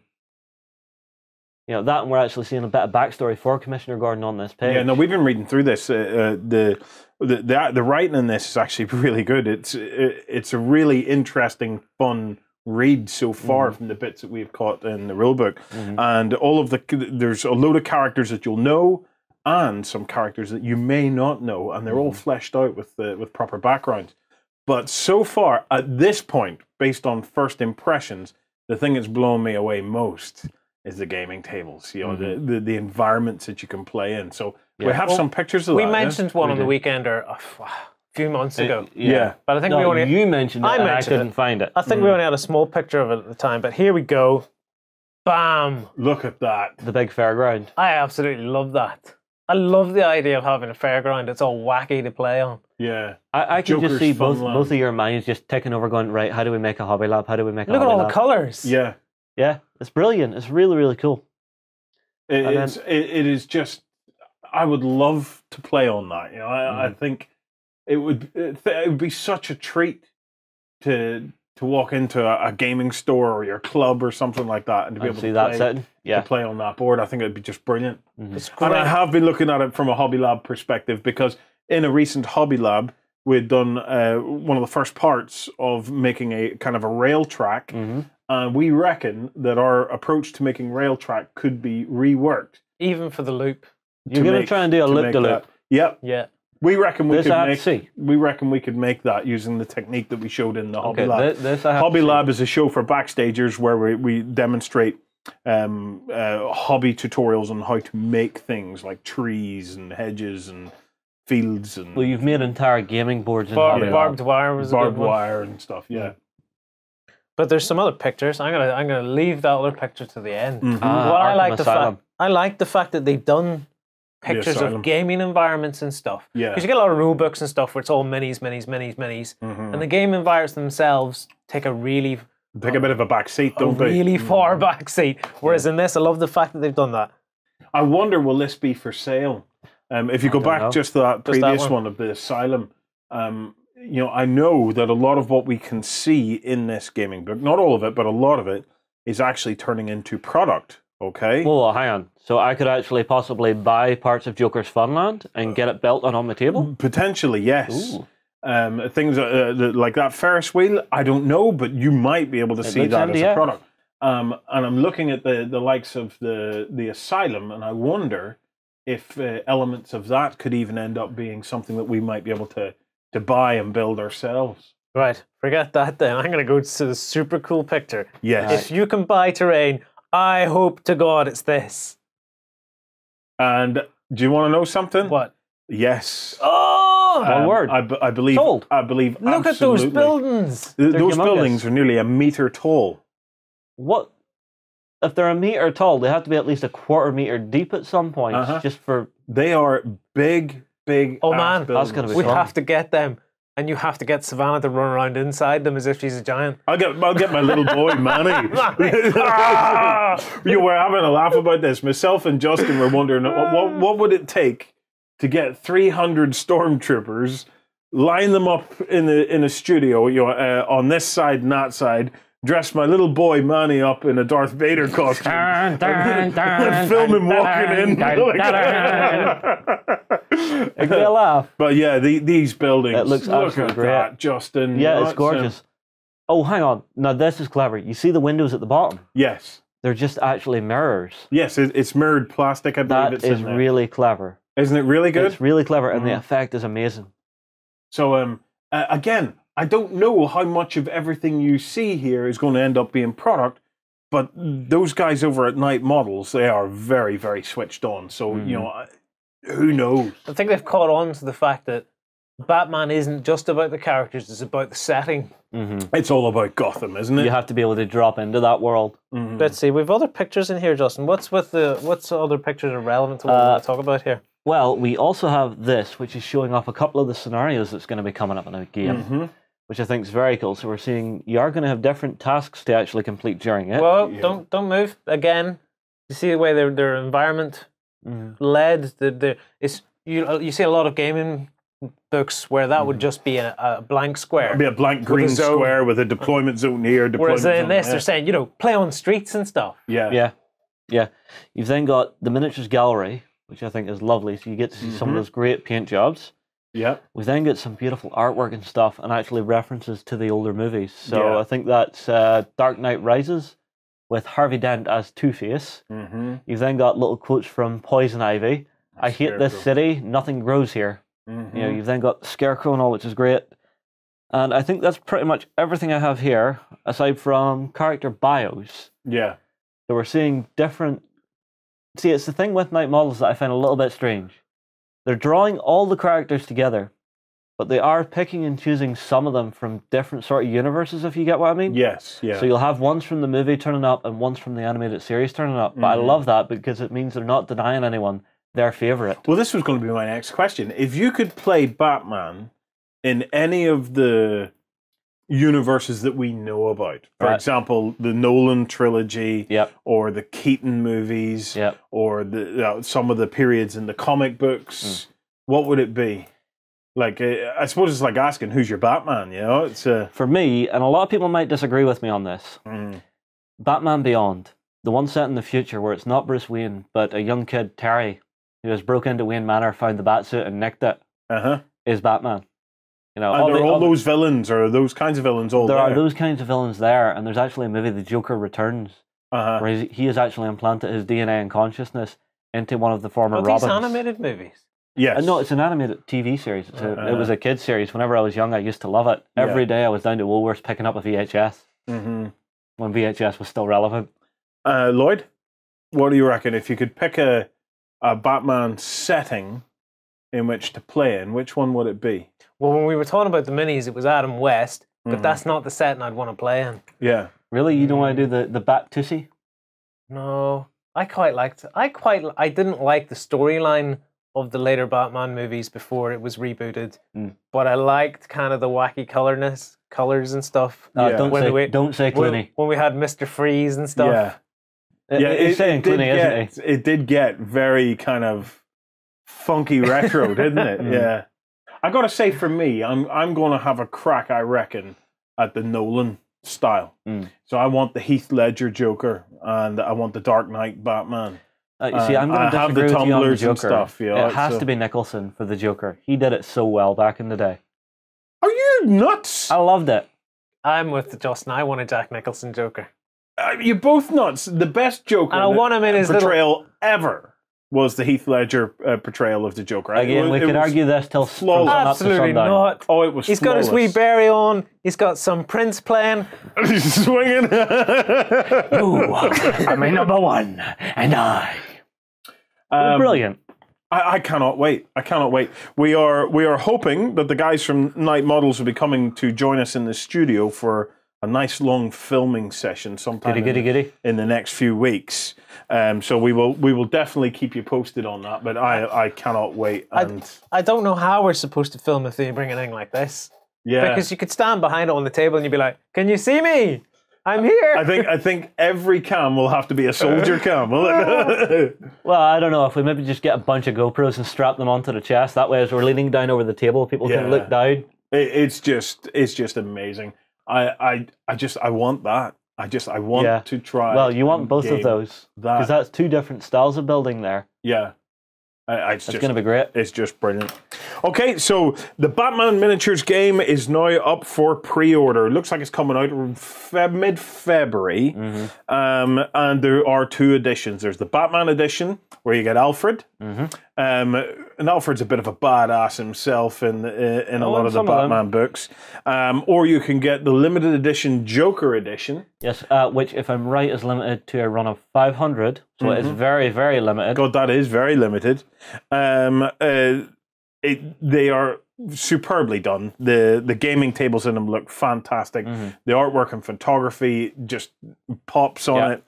know, that, and we're actually seeing a bit of backstory for Commissioner Gordon on this page. Yeah, no, we've been reading through this. The writing in this is actually really good. It's a really interesting, fun read so far from the bits that we've caught in the rulebook. And all of there's a load of characters that you'll know, and some characters that you may not know, and they're all fleshed out with proper backgrounds. But so far, at this point, based on first impressions, the thing that's blown me away most is the gaming tables. You know, the environments that you can play in. So we have some pictures of that. We mentioned one on the Weekender a few months ago. Yeah. But I think we only... You mentioned it, I couldn't find it. I think we only had a small picture of it at the time, but here we go. Bam! Look at that. The big fairground. I absolutely love that. I love the idea of having a fairground that's all wacky to play on. Yeah. I can just see both of your minds just taking over going, right, how do we make a hobby lab? How do we make a hobby lab? Look at all the colours. Yeah. Yeah, it's brilliant. It's really, really cool. It is just, I would love to play on that. You know, I think it would be such a treat to walk into a gaming store or your club or something like that and to be able to play on that board. I think it'd be just brilliant. It's great. And I have been looking at it from a Hobby Lab perspective because in a recent Hobby Lab, we'd done one of the first parts of making a kind of a rail track. And we reckon that our approach to making rail track could be reworked. Even for the loop. You're going to try and do a loop-de-loop. Yep. Yeah. We reckon we could make that using the technique that we showed in the Hobby Lab. Hobby Lab is a show for backstagers where we demonstrate hobby tutorials on how to make things like trees and hedges and fields and. Well, you've made entire gaming boards in barbed wire was barbed wire and stuff. Yeah. But there's some other pictures. I'm gonna leave that other picture to the end. I like the fact that they've done pictures of gaming environments and stuff. Yeah. Because you get a lot of rule books and stuff where it's all minis. And the game environments themselves take a bit of a back seat, don't they? Really far back seat. Whereas in this, I love the fact that they've done that. I wonder, will this be for sale? If you go back just to that previous one of the Asylum, you know, I know that a lot of what we can see in this gaming book, not all of it, but a lot of it, is actually turning into product. Okay. Well, hang on. So I could actually possibly buy parts of Joker's Funland and get it built on the table? Potentially, yes. Things like that Ferris wheel, I don't know, but you might be able to see that as a product. And I'm looking at the likes of the Asylum, and I wonder if elements of that could even end up being something that we might be able to buy and build ourselves. Right. Forget that then. I'm going to go to the super cool picture. Yes. If you can buy terrain, I hope to God it's this. And do you want to know something? What? Yes. Oh! One word. I believe. Sold. I believe. Look at those buildings. Those buildings are nearly a meter tall. What? If they're a meter tall, they have to be at least a quarter meter deep at some point. Just for they are big. Oh man, that's going to be we fun. have to get them. And you have to get Savannah to run around inside them as if she's a giant. I'll get my little boy, Manny. You were having a laugh about this. Myself and Justin were wondering what would it take to get 300 stormtroopers, line them up in a studio, you know, on this side and that side, dress my little boy Manny up in a Darth Vader costume, and film him walking in. It'd be a laugh. But yeah, these buildings. It looks absolutely great. That, Justin. Yeah, it's gorgeous. Oh, hang on. Now this is clever. You see the windows at the bottom? Yes. They're just actually mirrors. Yes, it's mirrored plastic. I believe that is really clever. Isn't it really good? It's really clever, and the effect is amazing. So, again, I don't know how much of everything you see here is going to end up being product, but those guys over at Night Models, they are very, very switched on. So, you know, who knows? I think they've caught on to the fact that Batman isn't just about the characters, it's about the setting. It's all about Gotham, isn't it? You have to be able to drop into that world. Let's see, we've other pictures in here, Justin. What's other pictures are relevant to what we're going to talk about here? Well, we also have this, which is showing off a couple of the scenarios that's going to be coming up in a game, which I think is very cool. So we're seeing you are going to have different tasks to actually complete during it. Well, don't move again. You see the way their environment led. You see a lot of gaming books where that would just be a blank square. It'd be a blank green square with a deployment zone here. Whereas in this, they're saying, you know, play on streets and stuff. Yeah. You've then got the miniatures gallery, which I think is lovely. So you get to see some of those great paint jobs. Yeah. We then get some beautiful artwork and stuff, and actually references to the older movies. So I think that's Dark Knight Rises with Harvey Dent as Two-Face. You've then got little quotes from Poison Ivy. I hate this city. Nothing grows here. You know, you've then got Scarecrow and all, which is great. And I think that's pretty much everything I have here, aside from character bios. Yeah. So we're seeing different... See, it's the thing with Night Models that I find a little bit strange. They're drawing all the characters together, but they are picking and choosing some of them from different sort of universes, if you get what I mean. Yes, yeah. So you'll have ones from the movie turning up and ones from the animated series turning up. But I love that because it means they're not denying anyone their favourite. Well, this was going to be my next question. If you could play Batman in any of the universes that we know about, for example, the Nolan trilogy, or the Keaton movies, or the some of the periods in the comic books, what would it be? Like, I suppose it's like asking, who's your Batman, you know? It's For me, and a lot of people might disagree with me on this, Batman Beyond, the one set in the future where it's not Bruce Wayne, but a young kid, Terry, who has broke into Wayne Manor, found the Batsuit and nicked it, is Batman. You know, and all those villains, or those kinds of villains, there are those kinds of villains there, and there's actually a movie, The Joker Returns, where he has actually implanted his DNA and consciousness into one of the former Robins. These animated movies? Yes. No, it's an animated TV series. It was a kid's series. Whenever I was young, I used to love it. Every day I was down to Woolworths picking up a VHS, when VHS was still relevant. Lloyd, what do you reckon? If you could pick a Batman setting in which to play in, which one would it be? Well, when we were talking about the minis, it was Adam West, but that's not the setting I'd want to play in. Yeah. Really? You don't want to do the Bat Tussie? No. I didn't like the storyline of the later Batman movies before it was rebooted, but I liked kind of the wacky colors and stuff. Don't say Clooney. When we had Mr. Freeze and stuff. He's saying Clooney, isn't he? It did get very kind of funky retro, didn't it? Yeah. I gotta say, for me, I'm going to have a crack, I reckon, at the Nolan style. So I want the Heath Ledger Joker, and I want the Dark Knight Batman. You see, I'm going to disagree with you on the Joker. And stuff, you know, it has to be Nicholson for the Joker. He did it so well back in the day. Are you nuts? I loved it. I'm with Justin. I want a Jack Nicholson Joker. You're both nuts. The best Joker and I want him in his portrayal ever was the Heath Ledger portrayal of the Joker. Again, we could argue this till flawless. Absolutely not. Oh, it was He's flawless. got his wee berry on. He's got some Prince playing. He's swinging. Ooh, I'm my number one, and I. Brilliant. I cannot wait. I cannot wait. We are hoping that the guys from Night Models will be coming to join us in the studio for a nice long filming session sometime in the next few weeks. So we will definitely keep you posted on that. But I cannot wait. And I don't know how we're supposed to film a thing, bring it in like this. Yeah, because you could stand behind it on the table and you'd be like, "Can you see me? I'm here." I think every cam will have to be a soldier cam, will it? Well, I don't know. If we maybe just get a bunch of GoPros and strap them onto the chest, that way as we're leaning down over the table, people can look down. It's just amazing. I want that. I want to try. Well, you want both of those because that's two different styles of building there. Yeah. It's going to be great. It's just brilliant. Okay, so the Batman Miniatures game is now up for pre-order. Looks like it's coming out mid-February. And there are two editions. There's the Batman edition, where you get Alfred. And Alfred's a bit of a badass himself in a lot of the Batman books. Or you can get the limited edition Joker edition. Yes, which, if I'm right, is limited to a run of 500. So it is very, very limited. God, that is very limited. They are superbly done. The gaming tables in them look fantastic. The artwork and photography just pops on it.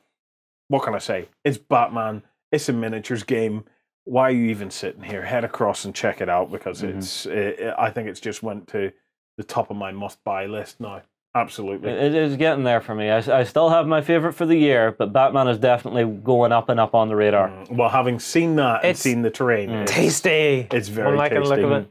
What can I say? It's Batman. It's a miniatures game. Why are you even sitting here? Head across and check it out because I think it's just went to the top of my must-buy list now. Absolutely. It is getting there for me. I still have my favourite for the year, but Batman is definitely going up and up on the radar. Well, having seen that and seen the terrain, it's tasty. It's very tasty. Look of it.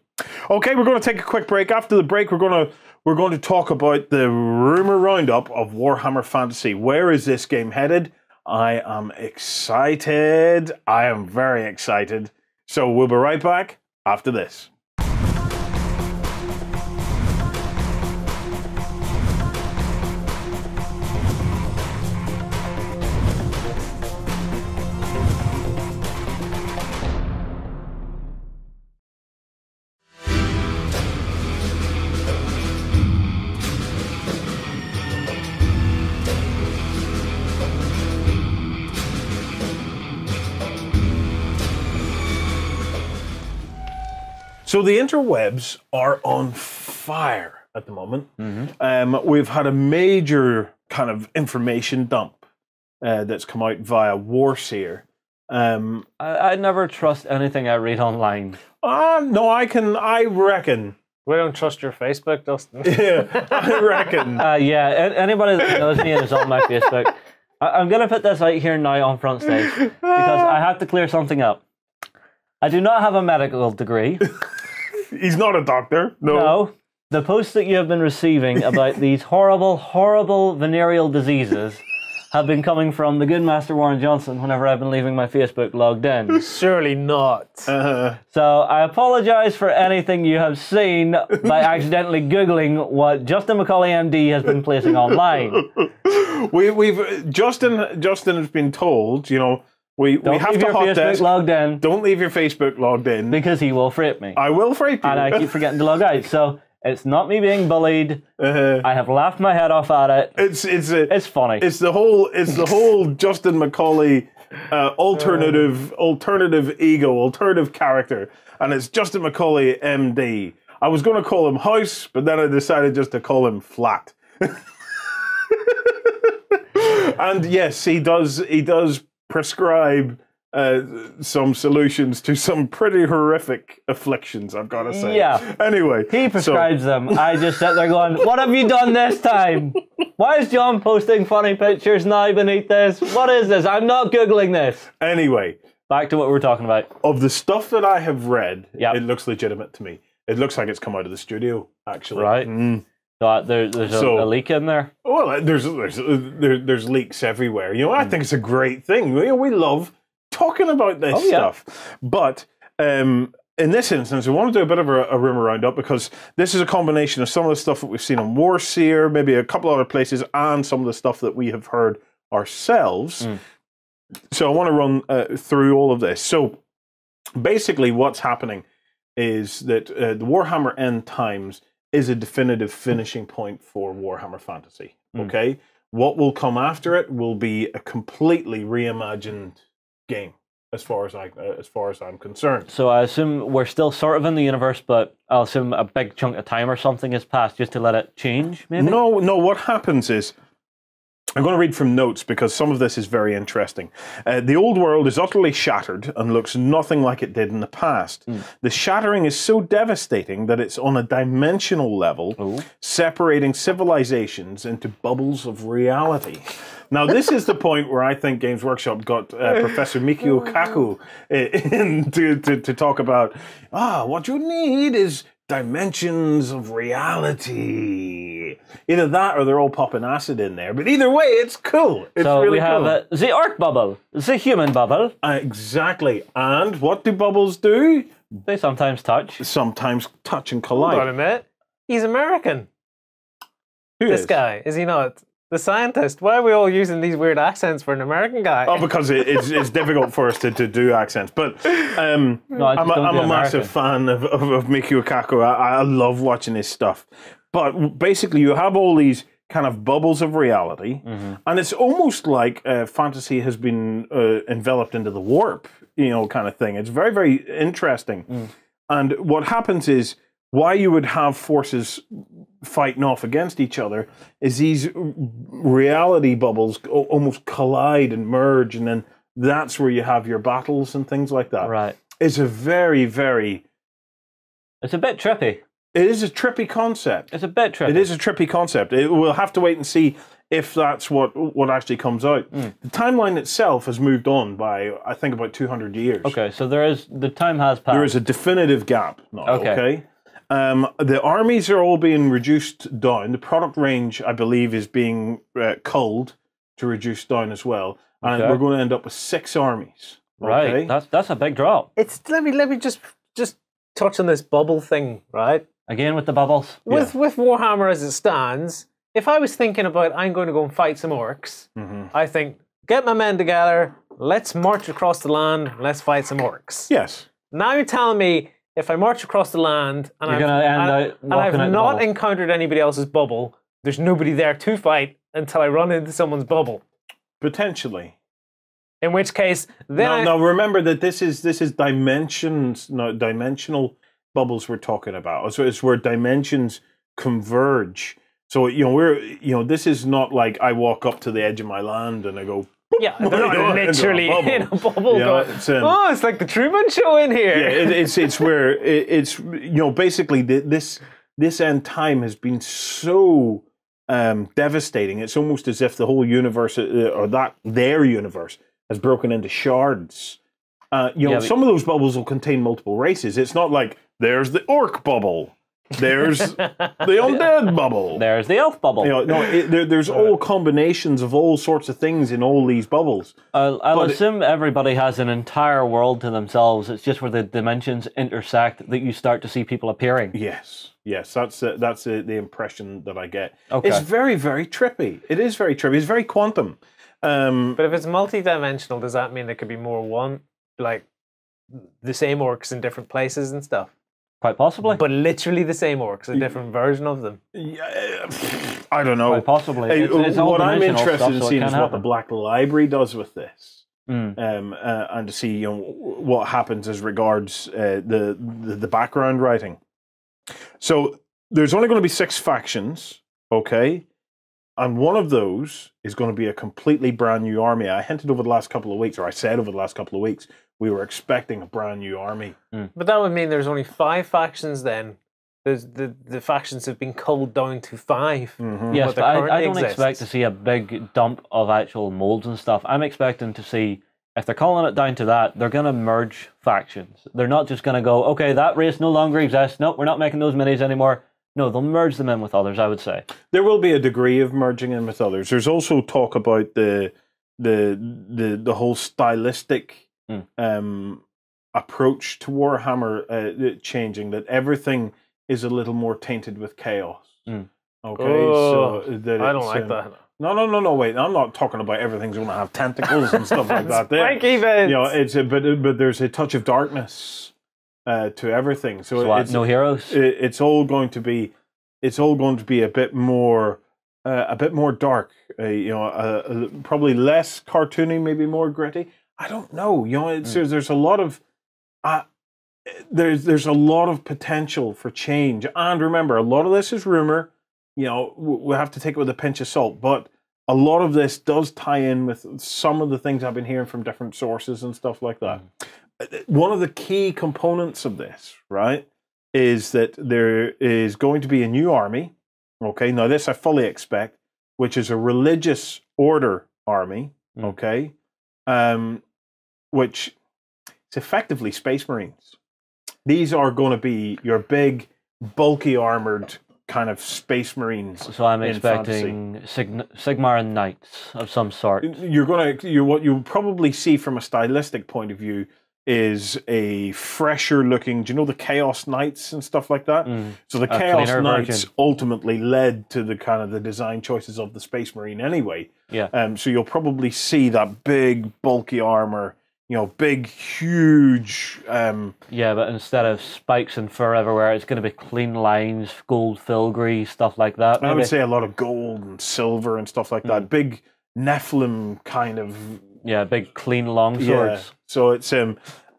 Okay, we're going to take a quick break. After the break, we're going to talk about the Rumour roundup of Warhammer Fantasy. Where is this game headed? I am excited. I am very excited. So we'll be right back after this. So the interwebs are on fire at the moment. We've had a major kind of information dump that's come out via Warseer. I never trust anything I read online. No, I reckon. We don't trust your Facebook, Dustin. Yeah, I reckon. Yeah, anybody that knows me and is on my Facebook, I'm going to put this out here now on front stage because I have to clear something up. I do not have a medical degree. He's not a doctor. No. No. The posts that you have been receiving about these horrible, horrible venereal diseases have been coming from the good Master Warren Johnson whenever I've been leaving my Facebook logged in. Surely not. So I apologize for anything you have seen by accidentally Googling what Justin McCauley MD has been placing online. Justin has been told, you know, we have to hot desk. Logged in. Don't leave your Facebook logged in. Because he will frape me. I will frape you. And I keep forgetting to log out. So it's not me being bullied. I have laughed my head off at it. It's funny. It's the whole Justin McCauley alternative ego, alternative character, and it's Justin McCauley MD. I was going to call him House, but then I decided just to call him Flat. And yes, he does prescribe some solutions to some pretty horrific afflictions, I've got to say. Yeah. Anyway. He prescribes them. I just sit there going, what have you done this time? Why is John posting funny pictures now beneath this? What is this? I'm not Googling this. Anyway. Back to what we were talking about. Of the stuff that I have read, it looks legitimate to me. It looks like it's come out of the studio, actually. Right. So there's a leak in there? Well, there's leaks everywhere. You know, I think it's a great thing. We love talking about this stuff. But in this instance, we want to do a bit of a rumour roundup because this is a combination of some of the stuff that we've seen on Warseer, maybe a couple other places, and some of the stuff that we have heard ourselves. So I want to run through all of this. So basically what's happening is that the Warhammer End Times is a definitive finishing point for Warhammer Fantasy. Okay? What will come after it will be a completely reimagined game, as far as I'm concerned. So I assume we're still sort of in the universe, but I'll assume a big chunk of time or something has passed just to let it change, maybe? No, what happens is, I'm going to read from notes because some of this is very interesting. The old world is utterly shattered and looks nothing like it did in the past. The shattering is so devastating that it's on a dimensional level, separating civilizations into bubbles of reality. Now, this is the point where I think Games Workshop got Professor Mikio Kaku in to talk about, what you need is dimensions of reality. Either that or they're all popping acid in there. But either way, it's cool. It's so really we have cool. The orc bubble, the human bubble. Exactly. And what do bubbles do? They sometimes touch. Sometimes touch and collide. Hold on a minute. He's American. This guy, is he not? The scientist. Why are we all using these weird accents for an American guy? Oh, because it's difficult for us to do accents. But I'm a massive fan of Mikio Kaku. I love watching his stuff. But basically, you have all these kind of bubbles of reality, and it's almost like fantasy has been enveloped into the warp, kind of thing. It's very, very interesting. And what happens is, why you would have forces fighting off against each other is these reality bubbles almost collide and merge, and then that's where you have your battles and things like that. Right. It's a very, very... It's a bit trippy. It is a trippy concept. It's a bit trippy. It is a trippy concept. We'll have to wait and see if that's what actually comes out. The timeline itself has moved on by, I think, about 200 years. Okay, so the time has passed. There is a definitive gap now, okay? The armies are all being reduced down. The product range, I believe, is being culled to reduce down as well. And we're going to end up with 6 armies. Okay? Right, that's a big drop. Let me just touch on this bubble thing, right? Again with the bubbles. With Warhammer as it stands, if I was thinking about I'm going to go and fight some orcs, I think, get my men together, let's march across the land, let's fight some orcs. Yes. Now you're telling me if I march across the land and I've not encountered anybody else's bubble, there's nobody there to fight until I run into someone's bubble. Potentially. In which case, then now remember that this is dimensions, no, dimensional bubbles we're talking about. So it's where dimensions converge. So this is not like I walk up to the edge of my land and I go. Yeah, they're not literally in a bubble. It's like the Truman Show in here. Yeah, it's where it's basically this end time has been so devastating. It's almost as if the whole universe or their universe has broken into shards. Some of those bubbles will contain multiple races. It's not like there's the orc bubble. There's the undead bubble. There's the elf bubble. There's all combinations of all sorts of things in all these bubbles. I'll assume everybody has an entire world to themselves. It's just where the dimensions intersect that you start to see people appearing. Yes, that's the impression that I get. Okay. It's very, very trippy. It is very trippy. It's very quantum. But if it's multi-dimensional, does that mean there could be more like the same orcs in different places and stuff? Quite possibly. But literally the same orcs, a different version of them. Yeah, I don't know. Quite possibly. It's what I'm interested stuff, in seeing is what the Black Library does with this. And to see what happens as regards the background writing. So there's only going to be 6 factions, okay? And one of those is going to be a completely brand new army. I hinted over the last couple of weeks, or I said over the last couple of weeks, we were expecting a brand new army. But that would mean there's only 5 factions then. The factions have been culled down to 5. Yes, but I don't expect to see a big dump of actual molds and stuff. I'm expecting to see, if they're calling it down to that, they're going to merge factions. They're not just going to go, okay, that race no longer exists. Nope, we're not making those minis anymore. No, they'll merge them in with others, I would say. There will be a degree of merging in with others. There's also talk about the whole stylistic approach to Warhammer changing, that everything is a little more tainted with chaos. Okay, so that I don't like that. No, wait. I'm not talking about everything's going to have tentacles and stuff like that. Spiky bits. But there's a touch of darkness to everything. So it's no heroes. It's all going to be a bit more dark. Probably less cartoony, maybe more gritty. I don't know. There's a lot of there's a lot of potential for change. And remember, a lot of this is rumor. We have to take it with a pinch of salt, but a lot of this does tie in with some of the things I've been hearing from different sources and stuff like that. One of the key components of this, right, is that there is going to be a new army. Okay, now this I fully expect, which is a religious order army. Okay, which is effectively Space Marines. These are going to be your big, bulky armored kind of Space Marines. So I'm expecting Sigmar Knights of some sort. What you'll probably see from a stylistic point of view is a fresher looking, do you know the Chaos Knights and stuff like that? So the Chaos Knights ultimately led to the kind of the design choices of the Space Marine anyway. Yeah. So you'll probably see that big, bulky armor, big, huge... yeah, but instead of spikes and fur everywhere, it's going to be clean lines, gold filigree, stuff like that. Maybe. I would say a lot of gold and silver and stuff like that. Big Nephilim kind of... Yeah, big clean longswords. Yeah. So it's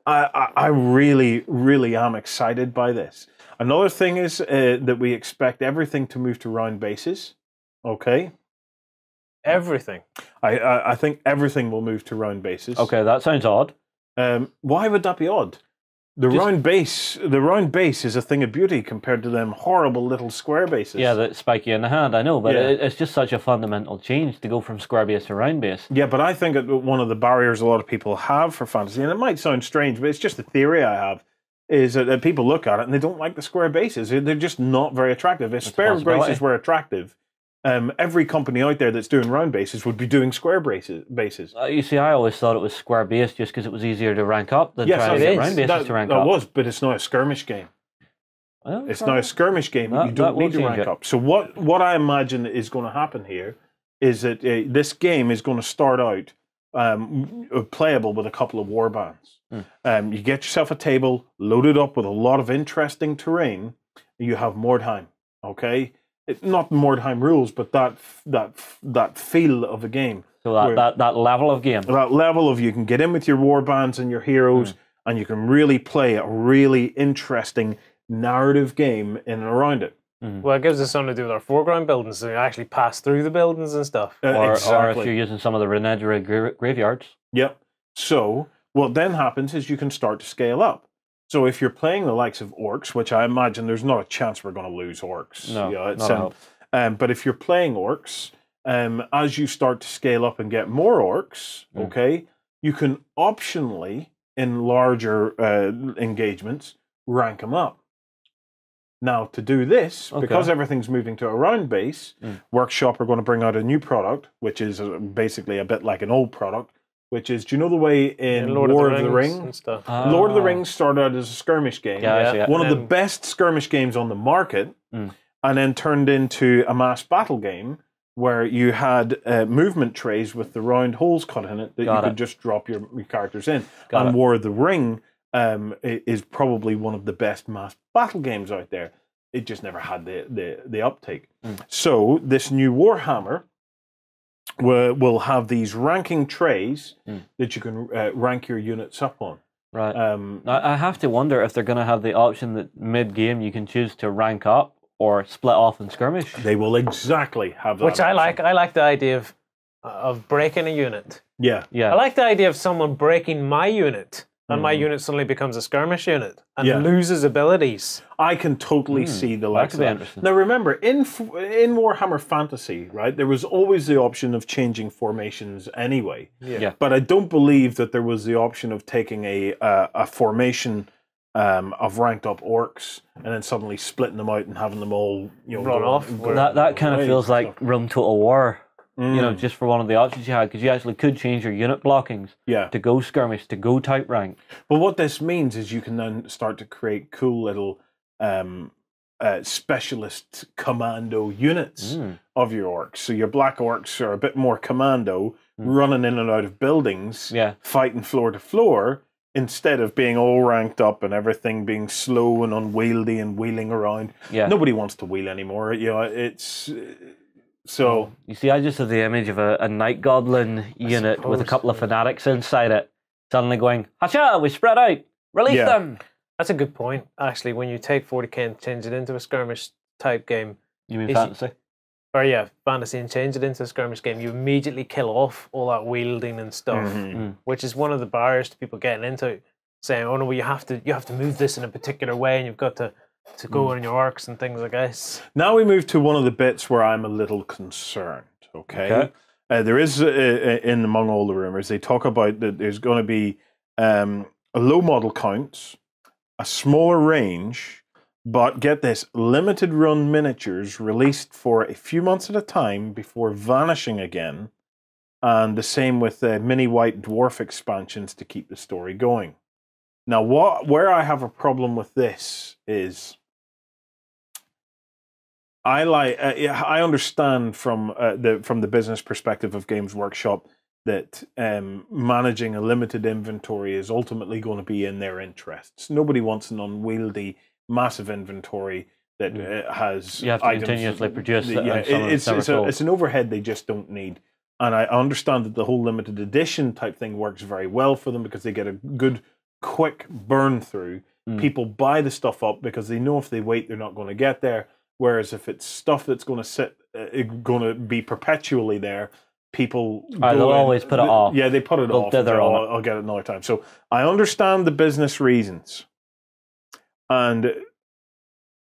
I really, really am excited by this. Another thing is that we expect everything to move to round bases. Okay. Everything. I think everything will move to round bases. Okay, that sounds odd. Why would that be odd? The round base is a thing of beauty compared to them horrible little square bases. Yeah, that's spiky in the hand, I know, but it's just such a fundamental change to go from square base to round base. Yeah, but I think that one of the barriers a lot of people have for fantasy, and it might sound strange, but it's just a theory I have, is that people look at it and they don't like the square bases. They're just not very attractive. If square bases were attractive, every company out there that's doing round bases would be doing square bases. You see, I always thought it was square base just because it was easier to rank up than trying to get round bases to rank up. That was, but it's not a skirmish game. Well, it's now a skirmish game. You don't need to rank up. So what I imagine is going to happen here is that this game is going to start out playable with a couple of war bands. You get yourself a table loaded up with a lot of interesting terrain. You have Mordheim, okay? Not Mordheim rules, but that feel of a game. So that level of game. That level of you can get in with your war bands and your heroes, and you can really play a really interesting, narrative game in and around it. Well, it gives us something to do with our foreground buildings, so you actually pass through the buildings and stuff. Or if you're using some of the Renedra graveyards. Yep. So what then happens is you can start to scale up. So if you're playing the likes of orcs, which I imagine there's not a chance we're going to lose orcs. No, it's, not but if you're playing orcs, as you start to scale up and get more orcs, okay, you can optionally, in larger engagements, rank them up. Now, to do this, because everything's moving to a round base, Workshop are going to bring out a new product, which is basically a bit like an old product, which is, do you know the way in Lord of the Rings and stuff? Lord of the Rings started out as a skirmish game. One of the best skirmish games on the market, and then turned into a mass battle game where you had movement trays with the round holes cut in it that you could just drop your characters in. And War of the Ring is probably one of the best mass battle games out there. It just never had the uptake. So this new Warhammer will have these ranking trays that you can rank your units up on. Right. I have to wonder if they're going to have the option that mid-game you can choose to rank up or split off and skirmish. They will exactly have that. Which I like. I like the idea of breaking a unit. Yeah. I like the idea of someone breaking my unit, and my unit suddenly becomes a skirmish unit and loses abilities. I can totally see the likes of that. Now remember, in Warhammer Fantasy, right, there was always the option of changing formations anyway. But I don't believe that there was the option of taking a formation of ranked up orcs and then suddenly splitting them out and having them all run off. That kind of feels like Rome Total War. You know, just for one of the options you had, because you actually could change your unit blockings to go skirmish, to go type rank. But what this means is you can then start to create cool little specialist commando units of your orcs. So your black orcs are a bit more commando, running in and out of buildings, fighting floor to floor, instead of being all ranked up and everything being slow and unwieldy and wheeling around. Nobody wants to wheel anymore. You know, it's... So you see, I just have the image of a night goblin unit with a couple of fanatics inside it, suddenly going, "Hacha, we spread out, release them." That's a good point, actually. When you take 40k and change it into a skirmish type game, you mean fantasy? Fantasy, and change it into a skirmish game, you immediately kill off all that wielding and stuff, which is one of the barriers to people getting into, saying, "Oh no, well, you have to move this in a particular way, and you've got to go on your arcs and things, I guess." Now we move to one of the bits where I'm a little concerned, okay? There is, in among all the rumors, they talk about that there's going to be low model counts, a smaller range, but get this, limited run miniatures released for a few months at a time before vanishing again, and the same with mini white dwarf expansions to keep the story going. Now, where I have a problem with this is, I understand from the business perspective of Games Workshop that managing a limited inventory is ultimately going to be in their interests. Nobody wants an unwieldy, massive inventory that has you have to items continuously produce. It's an overhead they just don't need. And I understand that the whole limited edition type thing works very well for them because they get a good, quick burn through. People buy the stuff up because they know if they wait, they're not going to get there. Whereas if it's stuff that's going to sit, going to be perpetually there, people they'll always put it off. Yeah, they put it off. I'll get it another time. So I understand the business reasons, and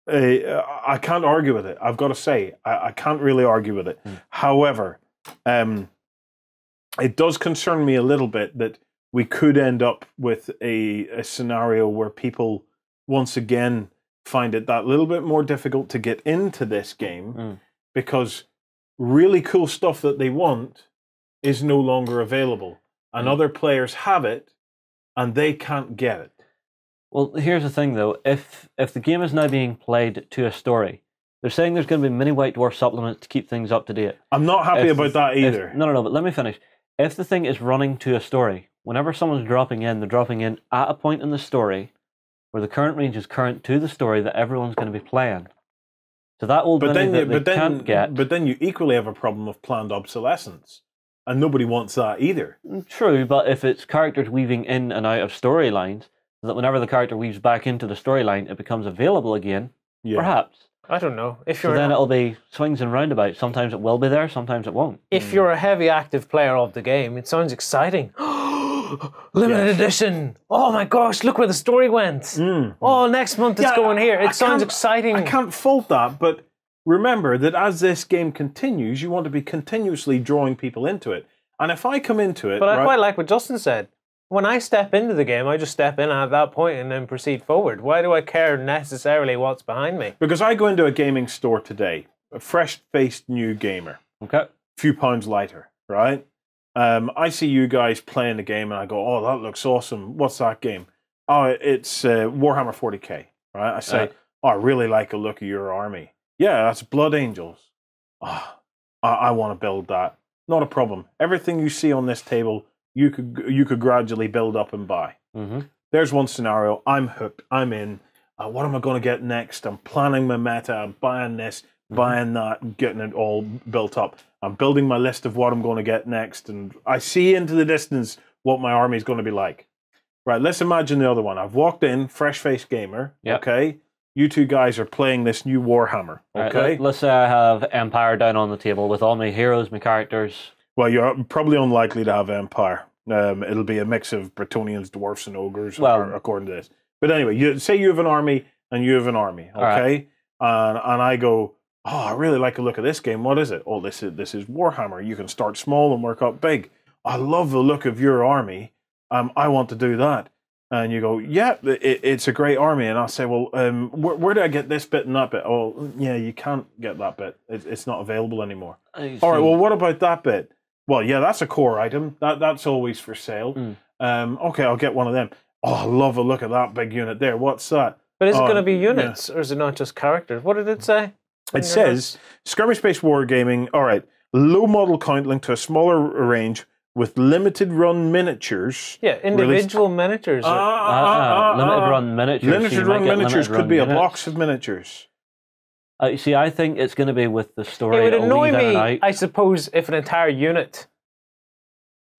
I can't argue with it. I've got to say, I can't really argue with it. However, it does concern me a little bit that we could end up with a scenario where people once again find it that little bit more difficult to get into this game because really cool stuff that they want is no longer available, and other players have it and they can't get it. Well, here's the thing though, if the game is now being played to a story, they're saying there's going to be mini White Dwarf supplements to keep things up to date. I'm not happy about that either. No, but let me finish. If the thing is running to a story, whenever someone's dropping in, they're dropping in at a point in the story where the current range is current to the story that everyone's going to be playing. So that old mini that they can't get... But then you equally have a problem of planned obsolescence. And nobody wants that either. True, but if it's characters weaving in and out of storylines, so that whenever the character weaves back into the storyline, it becomes available again. Yeah. Perhaps. I don't know. If you're then it'll be swings and roundabouts. Sometimes it will be there, sometimes it won't. If you're a heavy active player of the game, it sounds exciting. Limited edition! Oh my gosh, look where the story went! Oh, next month it's going here. It sounds exciting. I can't fault that, but remember that as this game continues, you want to be continuously drawing people into it. And if I come into it... But I quite like what Justin said. When I step into the game, I just step in at that point and then proceed forward. Why do I care necessarily what's behind me? Because I go into a gaming store today, a fresh-faced new gamer. Okay. A few pounds lighter, right? I see you guys playing the game and I go, oh, that looks awesome. What's that game? Oh, it's Warhammer 40k, right? I say, oh, I really like the look of your army. Yeah, that's Blood Angels. Oh, I want to build that. Not a problem. Everything you see on this table, you could gradually build up and buy. There's one scenario. I'm hooked. I'm in. What am I going to get next? I'm planning my meta. I'm buying this, buying that, getting it all built up. I'm building my list of what I'm going to get next, and I see into the distance what my army is going to be like. Right, let's imagine the other one. I've walked in, fresh-faced gamer, okay? You two guys are playing this new Warhammer, okay? Right, let's say I have Empire down on the table with all my heroes, my characters. Well, you're probably unlikely to have Empire. It'll be a mix of Bretonians, dwarfs, and ogres, according to this. But anyway, say you have an army, and you have an army, okay? Right. And I go, oh, I really like the look of this game. What is it? Oh, this is Warhammer. You can start small and work up big. I love the look of your army. I want to do that. And you go, yeah, it's a great army. And I'll say, well, where do I get this bit and that bit? Oh, yeah, you can't get that bit. It's not available anymore. All right, well, what about that bit? Well, yeah, that's a core item. That's always for sale. Okay, I'll get one of them. Oh, I love the look of that big unit there. What's that? But is it going to be units, or is it not just characters? What did it say? It says, skirmish-based wargaming, all right, low model count linked to a smaller range with limited run miniatures. Yeah, individual miniatures. Limited run miniatures. Limited run miniatures could be a box of miniatures. You see, I think it's going to be with the story. It would annoy me, I suppose, if an entire unit,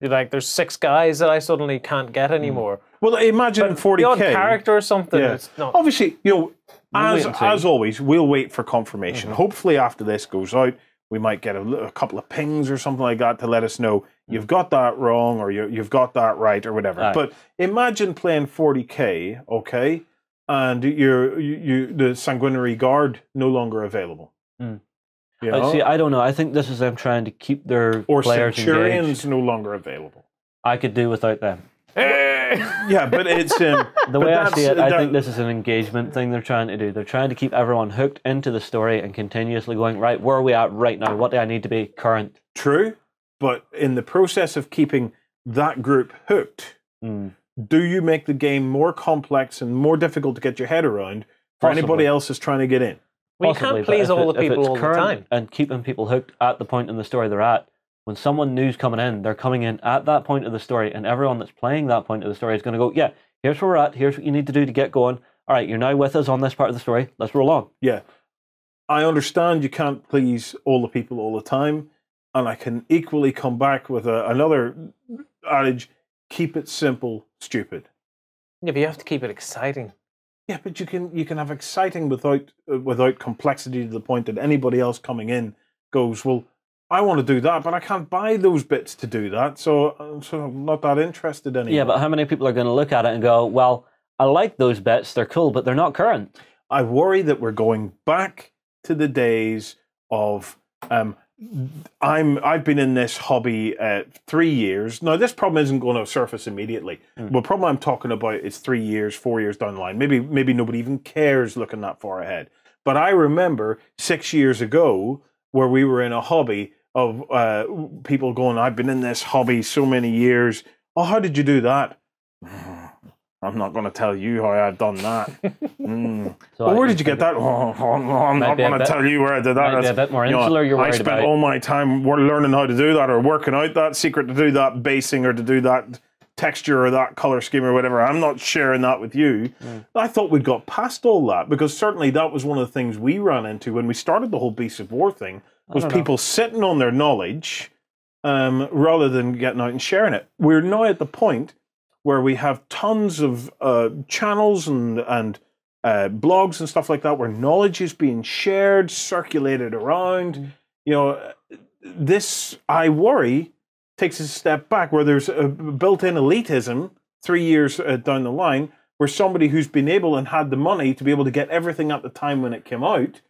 like there's 6 guys that I suddenly can't get anymore. Well, imagine 40k. The odd character or something. Yeah. It's not. Obviously, you know, as always, we'll wait for confirmation. Hopefully, after this goes out, we might get a couple of pings or something like that to let us know you've got that wrong or you've got that right or whatever. But imagine playing 40k, okay, and the Sanguinary Guard no longer available. You know? See, I don't know. I think this is them trying to keep their players Centurions engaged. no longer available. I could do without them. Yeah, but it's the way I see it, I think this is an engagement thing they're trying to do. They're trying to keep everyone hooked into the story and continuously going, right, where are we at right now? What do I need to be current? True, but in the process of keeping that group hooked, do you make the game more complex and more difficult to get your head around for anybody else who's trying to get in? We can't please all the people all the time. And keeping people hooked at the point in the story they're at. When someone new's coming in, they're coming in at that point of the story, and everyone that's playing that point of the story is going to go, yeah, here's where we're at, here's what you need to do to get going. All right, you're now with us on this part of the story, let's roll on. Yeah. I understand you can't please all the people all the time, and I can equally come back with another adage, keep it simple, stupid. Yeah, but you have to keep it exciting. Yeah, but you can have exciting without complexity to the point that anybody else coming in goes, well, I want to do that, but I can't buy those bits to do that, so I'm not that interested anymore. Yeah, but how many people are going to look at it and go, well, I like those bits, they're cool, but they're not current? I worry that we're going back to the days of, I've been in this hobby 3 years. Now, this problem isn't going to surface immediately. The problem I'm talking about is 3 years, 4 years down the line. Maybe nobody even cares looking that far ahead. But I remember 6 years ago, where we were in a hobby of people going, I've been in this hobby so many years. Oh, how did you do that? I'm not going to tell you how I've done that. So well, where did you get that? I'm not going to tell you where I did that. Might be a bit more insular, you're worried about. I spent all my time learning how to do that or working out that secret to do that basing or to do that texture or that color scheme or whatever. I'm not sharing that with you. I thought we'd got past all that because certainly that was one of the things we ran into when we started the whole Beasts of War thing was people sitting on their knowledge rather than getting out and sharing it. We're now at the point where we have tons of channels and blogs and stuff like that, where knowledge is being shared, circulated around. You know, this, I worry, takes a step back, where there's a built-in elitism 3 years down the line, where somebody who's been able and had the money to be able to get everything at the time when it came out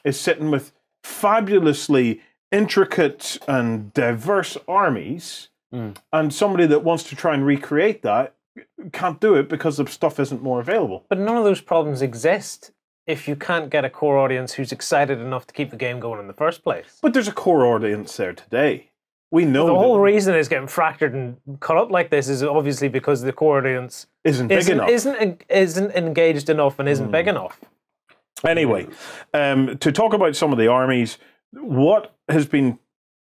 is sitting with fabulously intricate and diverse armies, and somebody that wants to try and recreate that can't do it because the stuff isn't more available. But none of those problems exist if you can't get a core audience who's excited enough to keep the game going in the first place. But there's a core audience there today. We know the whole reason it's getting fractured and cut up like this is obviously because the core audience isn't engaged enough and isn't big enough. Anyway, to talk about some of the armies, what has been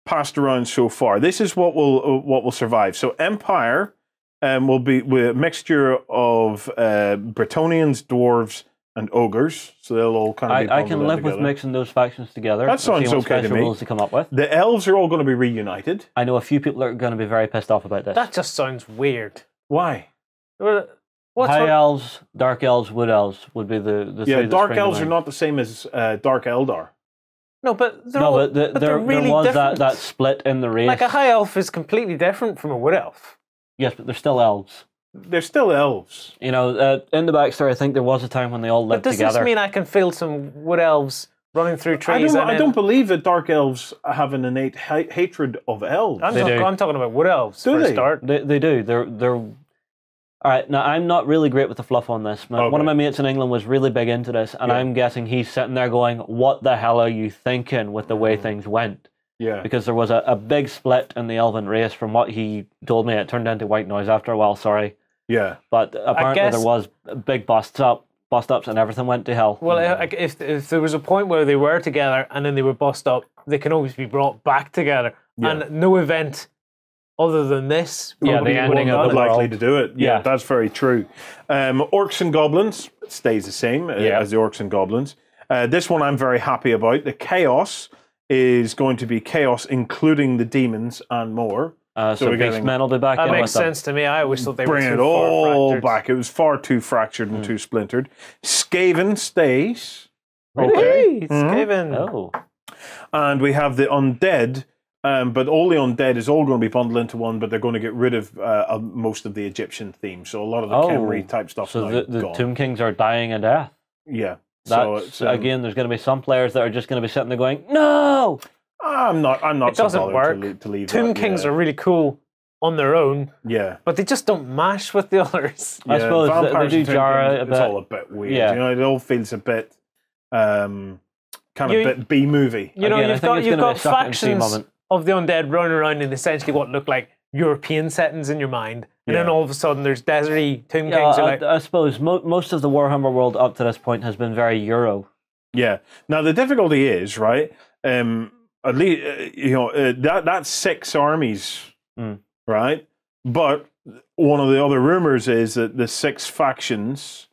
passed around so far? This is what will survive. So Empire will be a mixture of Bretonnians, dwarves, and ogres. So they'll all kind of be I can live together. with mixing those factions together. That sounds okay to me. Rules to come up with. The elves are all going to be reunited. I know a few people are going to be very pissed off about this. That just sounds weird. Why? High elves, dark elves, wood elves would be the yeah. three Dark elves are not the same as Dark Eldar. No, but there really was different. that split in the race. Like a high elf is completely different from a wood elf. Yes, but they're still elves. They're still elves. You know, in the backstory, I think there was a time when they all lived together. But does this mean I can field some wood elves running through trees? I don't believe that dark elves have an innate hatred of elves. I'm talking about wood elves. Do they? Start. They do. They're. All right, now I'm not really great with the fluff on this. One of my mates in England was really big into this, and I'm guessing he's sitting there going, "What the hell are you thinking with the way things went?" Yeah. Because there was a big split in the elven race. From what he told me, it turned into white noise after a while. Sorry. Yeah. But apparently there was big bust ups, and everything went to hell. Well, if there was a point where they were together and then they were bust up, they can always be brought back together, and no event other than this, the ending of the likely to do it. Yeah, that's very true. Orcs and goblins stays the same as the orcs and goblins. This one I'm very happy about. The chaos is going to be chaos, including the demons and more. So Big Men will be back. That makes sense to me. I always thought they were bring it all back. It was far too fractured and too splintered. Skaven stays. Okay, Skaven. Oh, and we have the undead. But all the undead is all going to be bundled into one, but they're going to get rid of most of the Egyptian theme. So a lot of the Khemri type stuff. So the Tomb Kings are dying a death. Yeah. So again, there's going to be some players that are just going to be sitting there going, "No, I'm not. It doesn't work. To leave Tomb Kings are really cool on their own. Yeah. But they just don't mash with the others. I suppose they do jar a bit. It's all a bit weird. Yeah. You know, it all feels a bit kind of bit B-movie. You know, you've got factions of the undead running around in essentially what look like European settings in your mind, and then all of a sudden there's deserty Tomb Kings. I suppose most of the Warhammer world up to this point has been very Euro. Yeah. Now the difficulty is right. At least that's 6 armies, right? But one of the other rumors is that the 6 factions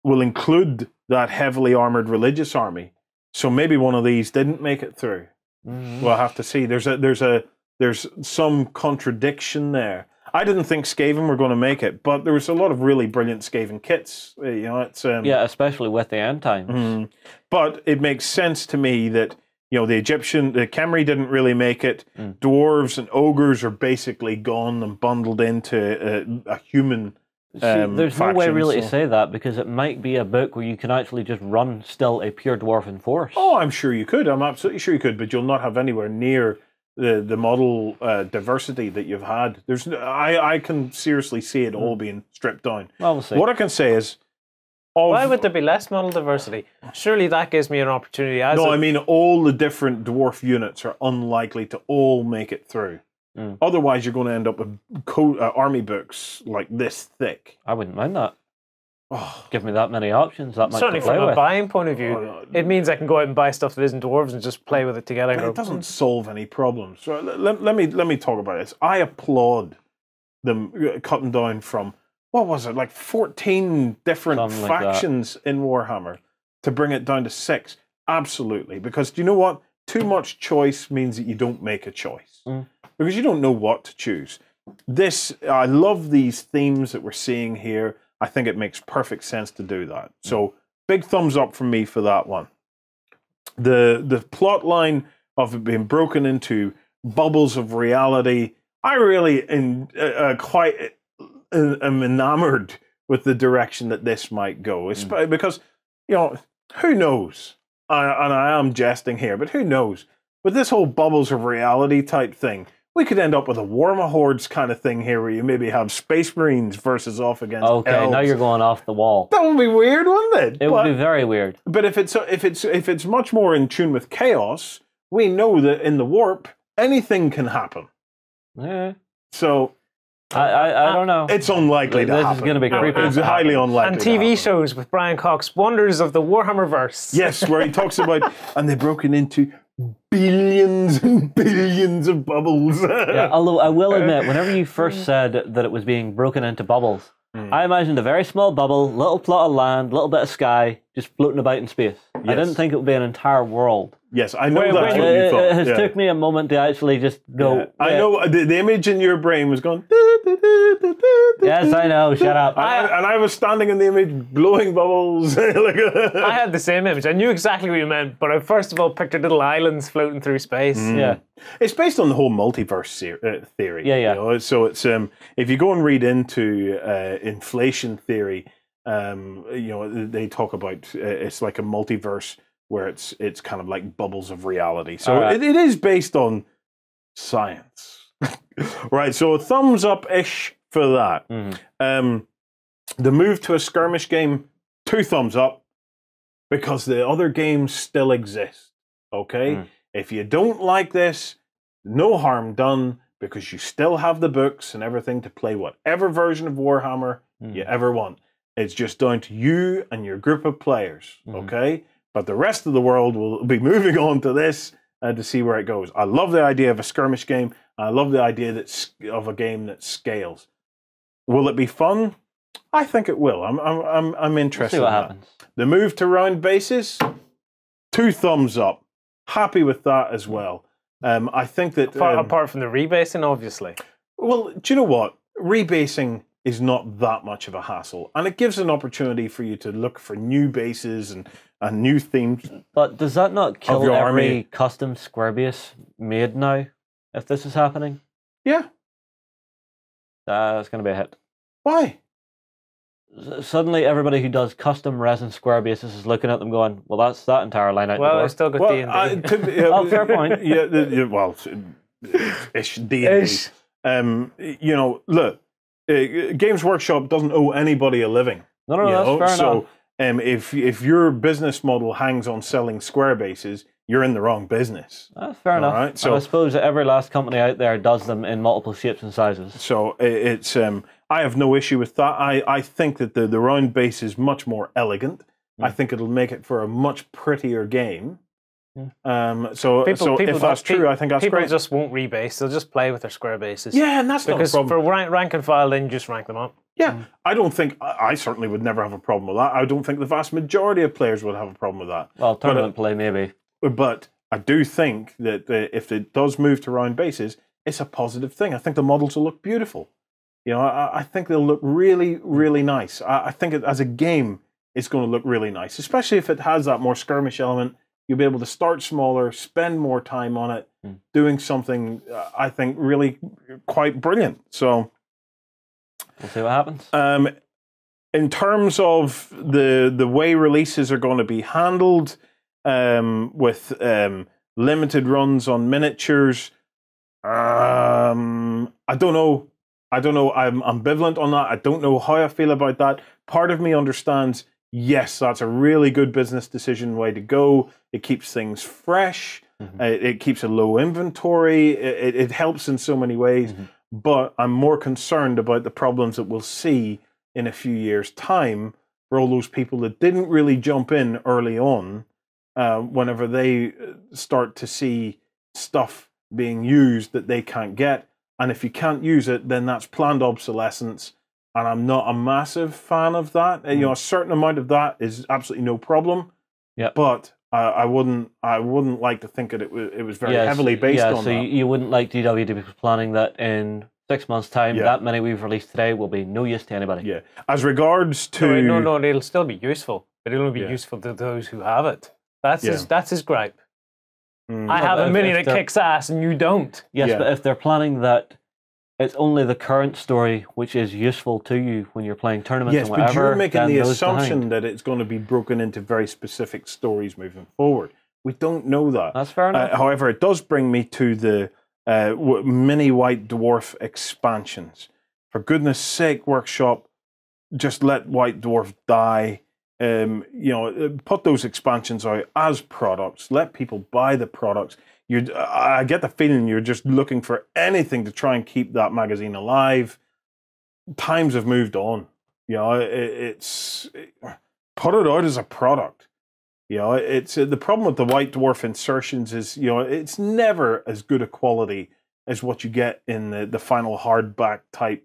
will include that heavily armored religious army. So maybe one of these didn't make it through. We'll have to see. There's some contradiction there. I didn't think Skaven were going to make it, but there was a lot of really brilliant Skaven kits. You know, it's especially with the end times. But it makes sense to me that the Khemri didn't really make it. Dwarves and ogres are basically gone and bundled into a human. There's no way really to say that, because it might be a book where you can actually just run still a pure dwarven force. Oh, I'm sure you could. I'm absolutely sure you could, but you'll not have anywhere near the model diversity that you've had. I can seriously see it all being stripped down. Well, we'll see. What I can say is, why would there be less model diversity? Surely that gives me an opportunity. I mean all the different dwarf units are unlikely to all make it through. Otherwise, you're going to end up with army books like this thick. I wouldn't mind that. Give me that many options. That much certainly to play from a with. buying point of view, it means I can go out and buy stuff that isn't dwarves and just play with it together. But it doesn't solve any problems. So let me talk about this. I applaud them cutting down from what was it, like 14 different factions in Warhammer to bring it down to 6. Absolutely, because do you know what? Too much choice means that you don't make a choice. Because you don't know what to choose. I love these themes that we're seeing here. I think it makes perfect sense to do that. So big thumbs up from me for that one. The plot line of it being broken into bubbles of reality, I really am enamored with the direction that this might go. Because, you know, who knows? And I am jesting here, but who knows? With this whole bubbles of reality type thing, we could end up with a Warmachine Hordes kind of thing here, where you maybe have Space Marines versus off against Okay, elves. now you're going off the wall. That would be weird, wouldn't it? It would be very weird. But if it's much more in tune with chaos, we know that in the warp anything can happen. Yeah. So I don't know. it's unlikely to happen. This is going to be creepy. It's highly unlikely. And TV shows with Brian Cox, Wonders of the Warhammerverse. Yes, where he talks about, and they've broken into billions and billions of bubbles. Yeah, although I will admit, whenever you first said that it was being broken into bubbles, I imagined a very small bubble, little plot of land, little bit of sky, just floating about in space. Yes. I didn't think it would be an entire world. Yes, I know that's what you thought. It took me a moment to actually just go. Yeah. I know the image in your brain was going. Yes, I know. Shut up. And I was standing in the image, blowing bubbles. I had the same image. I knew exactly what you meant, but I first of all pictured little islands floating through space. Yeah, it's based on the whole multiverse theory. Yeah, yeah. You know? So it's if you go and read into inflation theory, you know, they talk about it's like a multiverse where it's kind of like bubbles of reality. So it is based on science. Right, so a thumbs up-ish for that. The move to a skirmish game, 2 thumbs up, because the other games still exist, okay? If you don't like this, no harm done, because you still have the books and everything to play whatever version of Warhammer you ever want. It's just down to you and your group of players, okay? But the rest of the world will be moving on to this to see where it goes. I love the idea of a skirmish game. I love the idea of a game that scales. Will it be fun? I think it will. I'm interested. We'll see what happens. The move to round bases, 2 thumbs up. Happy with that as well. I think that apart from the rebasing, obviously. Well, do you know what? Rebasing is not that much of a hassle, and it gives an opportunity for you to look for new bases and new themes. But does that not kill every army. custom square base made now? If this is happening, Yeah. It's going to be a hit. Why? Suddenly, everybody who does custom resin square bases is looking at them going, "Well, that's that entire line out the door." Well, I still got D&D. Oh, fair point. Yeah, well, ish D&D. You know, look, Games Workshop doesn't owe anybody a living. No, that's fair enough. If your business model hangs on selling square bases, you're in the wrong business. That's fair enough. Right? So I suppose that every last company out there does them in multiple shapes and sizes. So it's I have no issue with that. I think that the round base is much more elegant. I think it'll make it for a much prettier game. So if that's true, I think that's people great. Just won't rebase; they'll just play with their square bases. Yeah, and that's because not a problem. for rank and file, then you just rank them up. Yeah, I don't think I certainly would never have a problem with that. I don't think the vast majority of players would have a problem with that. Well, tournament play maybe, but I do think that if it does move to round bases, it's a positive thing. I think the models will look beautiful. You know, I think they'll look really, really nice. I think as a game, it's going to look really nice, especially if it has that more skirmish element. You'll be able to start smaller, spend more time on it, doing something, I think, really quite brilliant. So we'll see what happens. In terms of the way releases are going to be handled, with limited runs on miniatures, I don't know. I'm ambivalent on that. I don't know how I feel about that. Part of me understands, yes, that's a really good business decision way to go. It keeps things fresh. It keeps a low inventory. It helps in so many ways. But I'm more concerned about the problems that we'll see in a few years' time for all those people that didn't really jump in early on, whenever they start to see stuff being used that they can't get. And if you can't use it, then that's planned obsolescence. And I'm not a massive fan of that. You know, a certain amount of that is absolutely no problem. Yeah. But I wouldn't like to think that it was very heavily based on so that. you wouldn't like DW to be planning that in 6 months' time, that many we've released today will be no use to anybody. Yeah. As regards to... No, it'll still be useful. But it'll only be useful to those who have it. That's his gripe. I have a mini that kicks ass and you don't. Yes, but if they're planning that it's only the current story which is useful to you when you're playing tournaments and whatever. Yes, but you're making the assumption that it's going to be broken into very specific stories moving forward. We don't know that. That's fair enough. However, it does bring me to the mini White Dwarf expansions. For goodness sake, Workshop, just let White Dwarf die. Put those expansions out as products. Let people buy the products. I get the feeling you're just looking for anything to try and keep that magazine alive. Times have moved on. It's put it out as a product. It's the problem with the White Dwarf insertions is it's never as good a quality as what you get in the final hardback type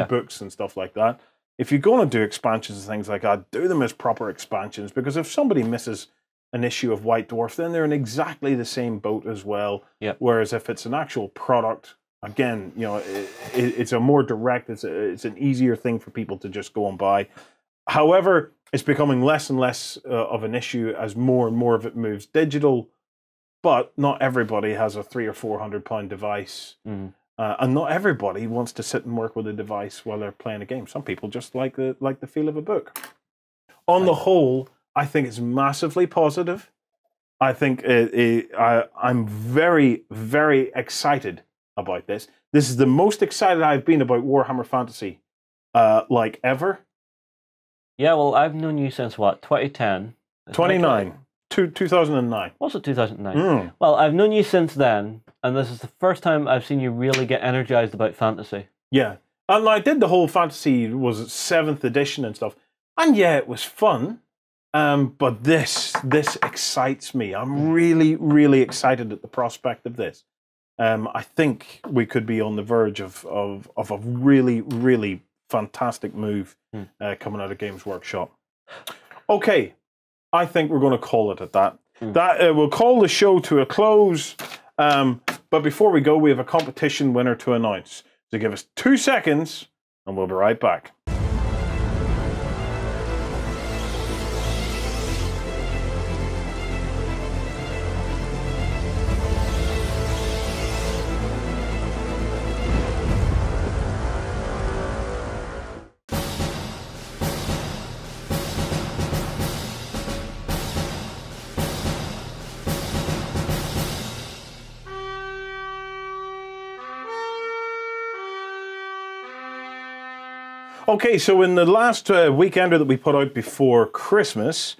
books and stuff like that. If you're going to do expansions and things like that, do them as proper expansions, because if somebody misses an issue of White Dwarf, then they're in exactly the same boat as well. Yep. Whereas if it's an actual product, again, it's a more direct, it's an easier thing for people to just go and buy. However, it's becoming less and less of an issue as more and more of it moves digital. But not everybody has a £300 or £400 device. Mm. And not everybody wants to sit and work with a device while they're playing a game. Some people just like the feel of a book. On the whole, I think it's massively positive. I think I'm very, very excited about this. This is the most excited I've been about Warhammer Fantasy, like ever. Yeah, well, I've known you since what, 2010? 2009. Was it 2009? Mm. Well, I've known you since then, and this is the first time I've seen you really get energized about fantasy. Yeah, and I did the whole fantasy, was it 7th edition and stuff, and yeah, it was fun. But this excites me. I'm really, really excited at the prospect of this. I think we could be on the verge of a really, really fantastic move coming out of Games Workshop. Okay, I think we're going to call it at that. We'll call the show to a close. But before we go, we have a competition winner to announce. So give us 2 seconds, and we'll be right back. Okay, so in the last weekender that we put out before Christmas,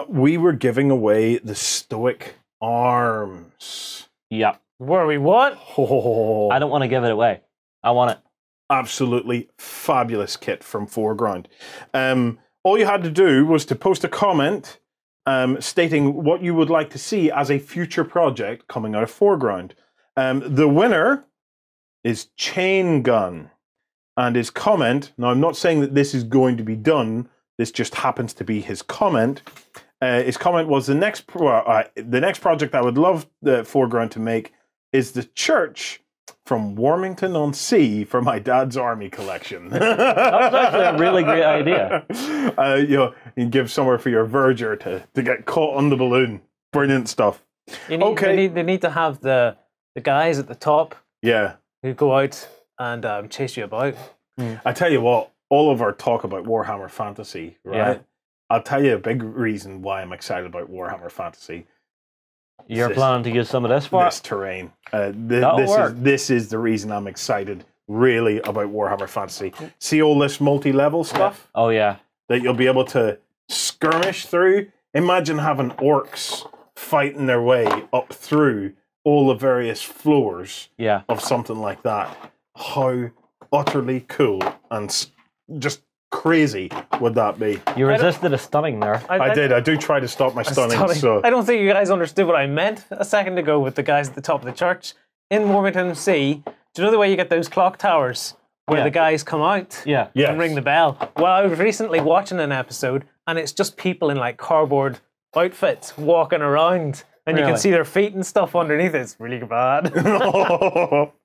we were giving away the Stoic Arms. Yeah. Were we what? Oh. I don't want to give it away. I want it. Absolutely fabulous kit from Foreground. All you had to do was to post a comment stating what you would like to see as a future project coming out of Foreground. The winner is Chain Gun. And his comment, now I'm not saying that this is going to be done, this just happens to be his comment. His comment was, the next project I would love the Foreground to make is the church from Warmington-on-Sea for my dad's army collection. That's actually a really great idea. You can give somewhere for your verger to get caught on the balloon. Brilliant stuff. They need to have the guys at the top who go out and chase you about. I tell you what, all of our talk about Warhammer Fantasy, right? Yeah. I'll tell you a big reason why I'm excited about Warhammer Fantasy. You're planning to use some of this for this terrain. This is the reason I'm excited, really, about Warhammer Fantasy. See all this multi-level stuff? Oh yeah. That you'll be able to skirmish through. Imagine having orcs fighting their way up through all the various floors of something like that. How utterly cool and just crazy would that be? You resisted a stunning there. I did. I do try to stop my stunning. So. I don't think you guys understood what I meant a second ago with the guys at the top of the church. In Warmington-on-Sea, do you know the way you get those clock towers where the guys come out and ring the bell? Well, I was recently watching an episode and it's just people in like cardboard outfits walking around. And you can see their feet and stuff underneath it. It's really bad.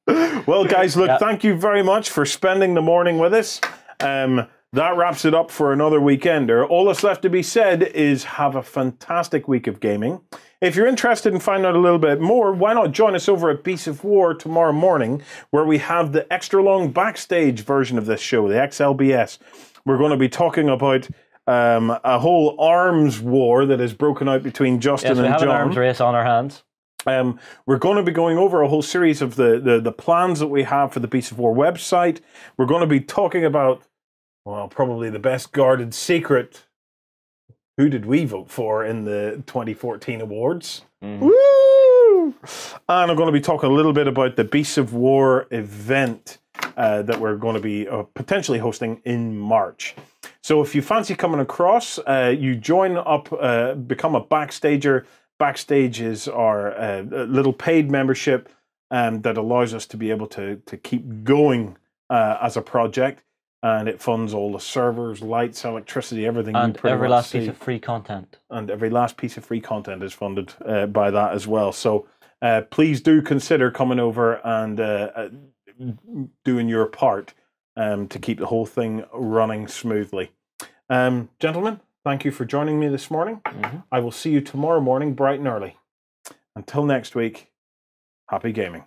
Well, guys, look, thank you very much for spending the morning with us. That wraps it up for another weekender. All that's left to be said is have a fantastic week of gaming. If you're interested in finding out a little bit more, why not join us over at Beasts of War tomorrow morning, where we have the extra long backstage version of this show, the XLBS. We're going to be talking about a whole arms war that has broken out between Justin and John. Yes, we have an arms race on our hands. We're going to be going over a whole series of the plans that we have for the Beasts of War website. We're going to be talking about, well, probably the best guarded secret. Who did we vote for in the 2014 awards? Woo! And I'm going to be talking a little bit about the Beasts of War event that we're going to be potentially hosting in March. So if you fancy coming across, you join up, become a backstager. Backstage is our little paid membership that allows us to be able to keep going as a project. And it funds all the servers, lights, electricity, everything. And every last piece of free content. And every last piece of free content is funded by that as well. So please do consider coming over and doing your part to keep the whole thing running smoothly. Gentlemen, thank you for joining me this morning. I will see you tomorrow morning, bright and early. Until next week, happy gaming.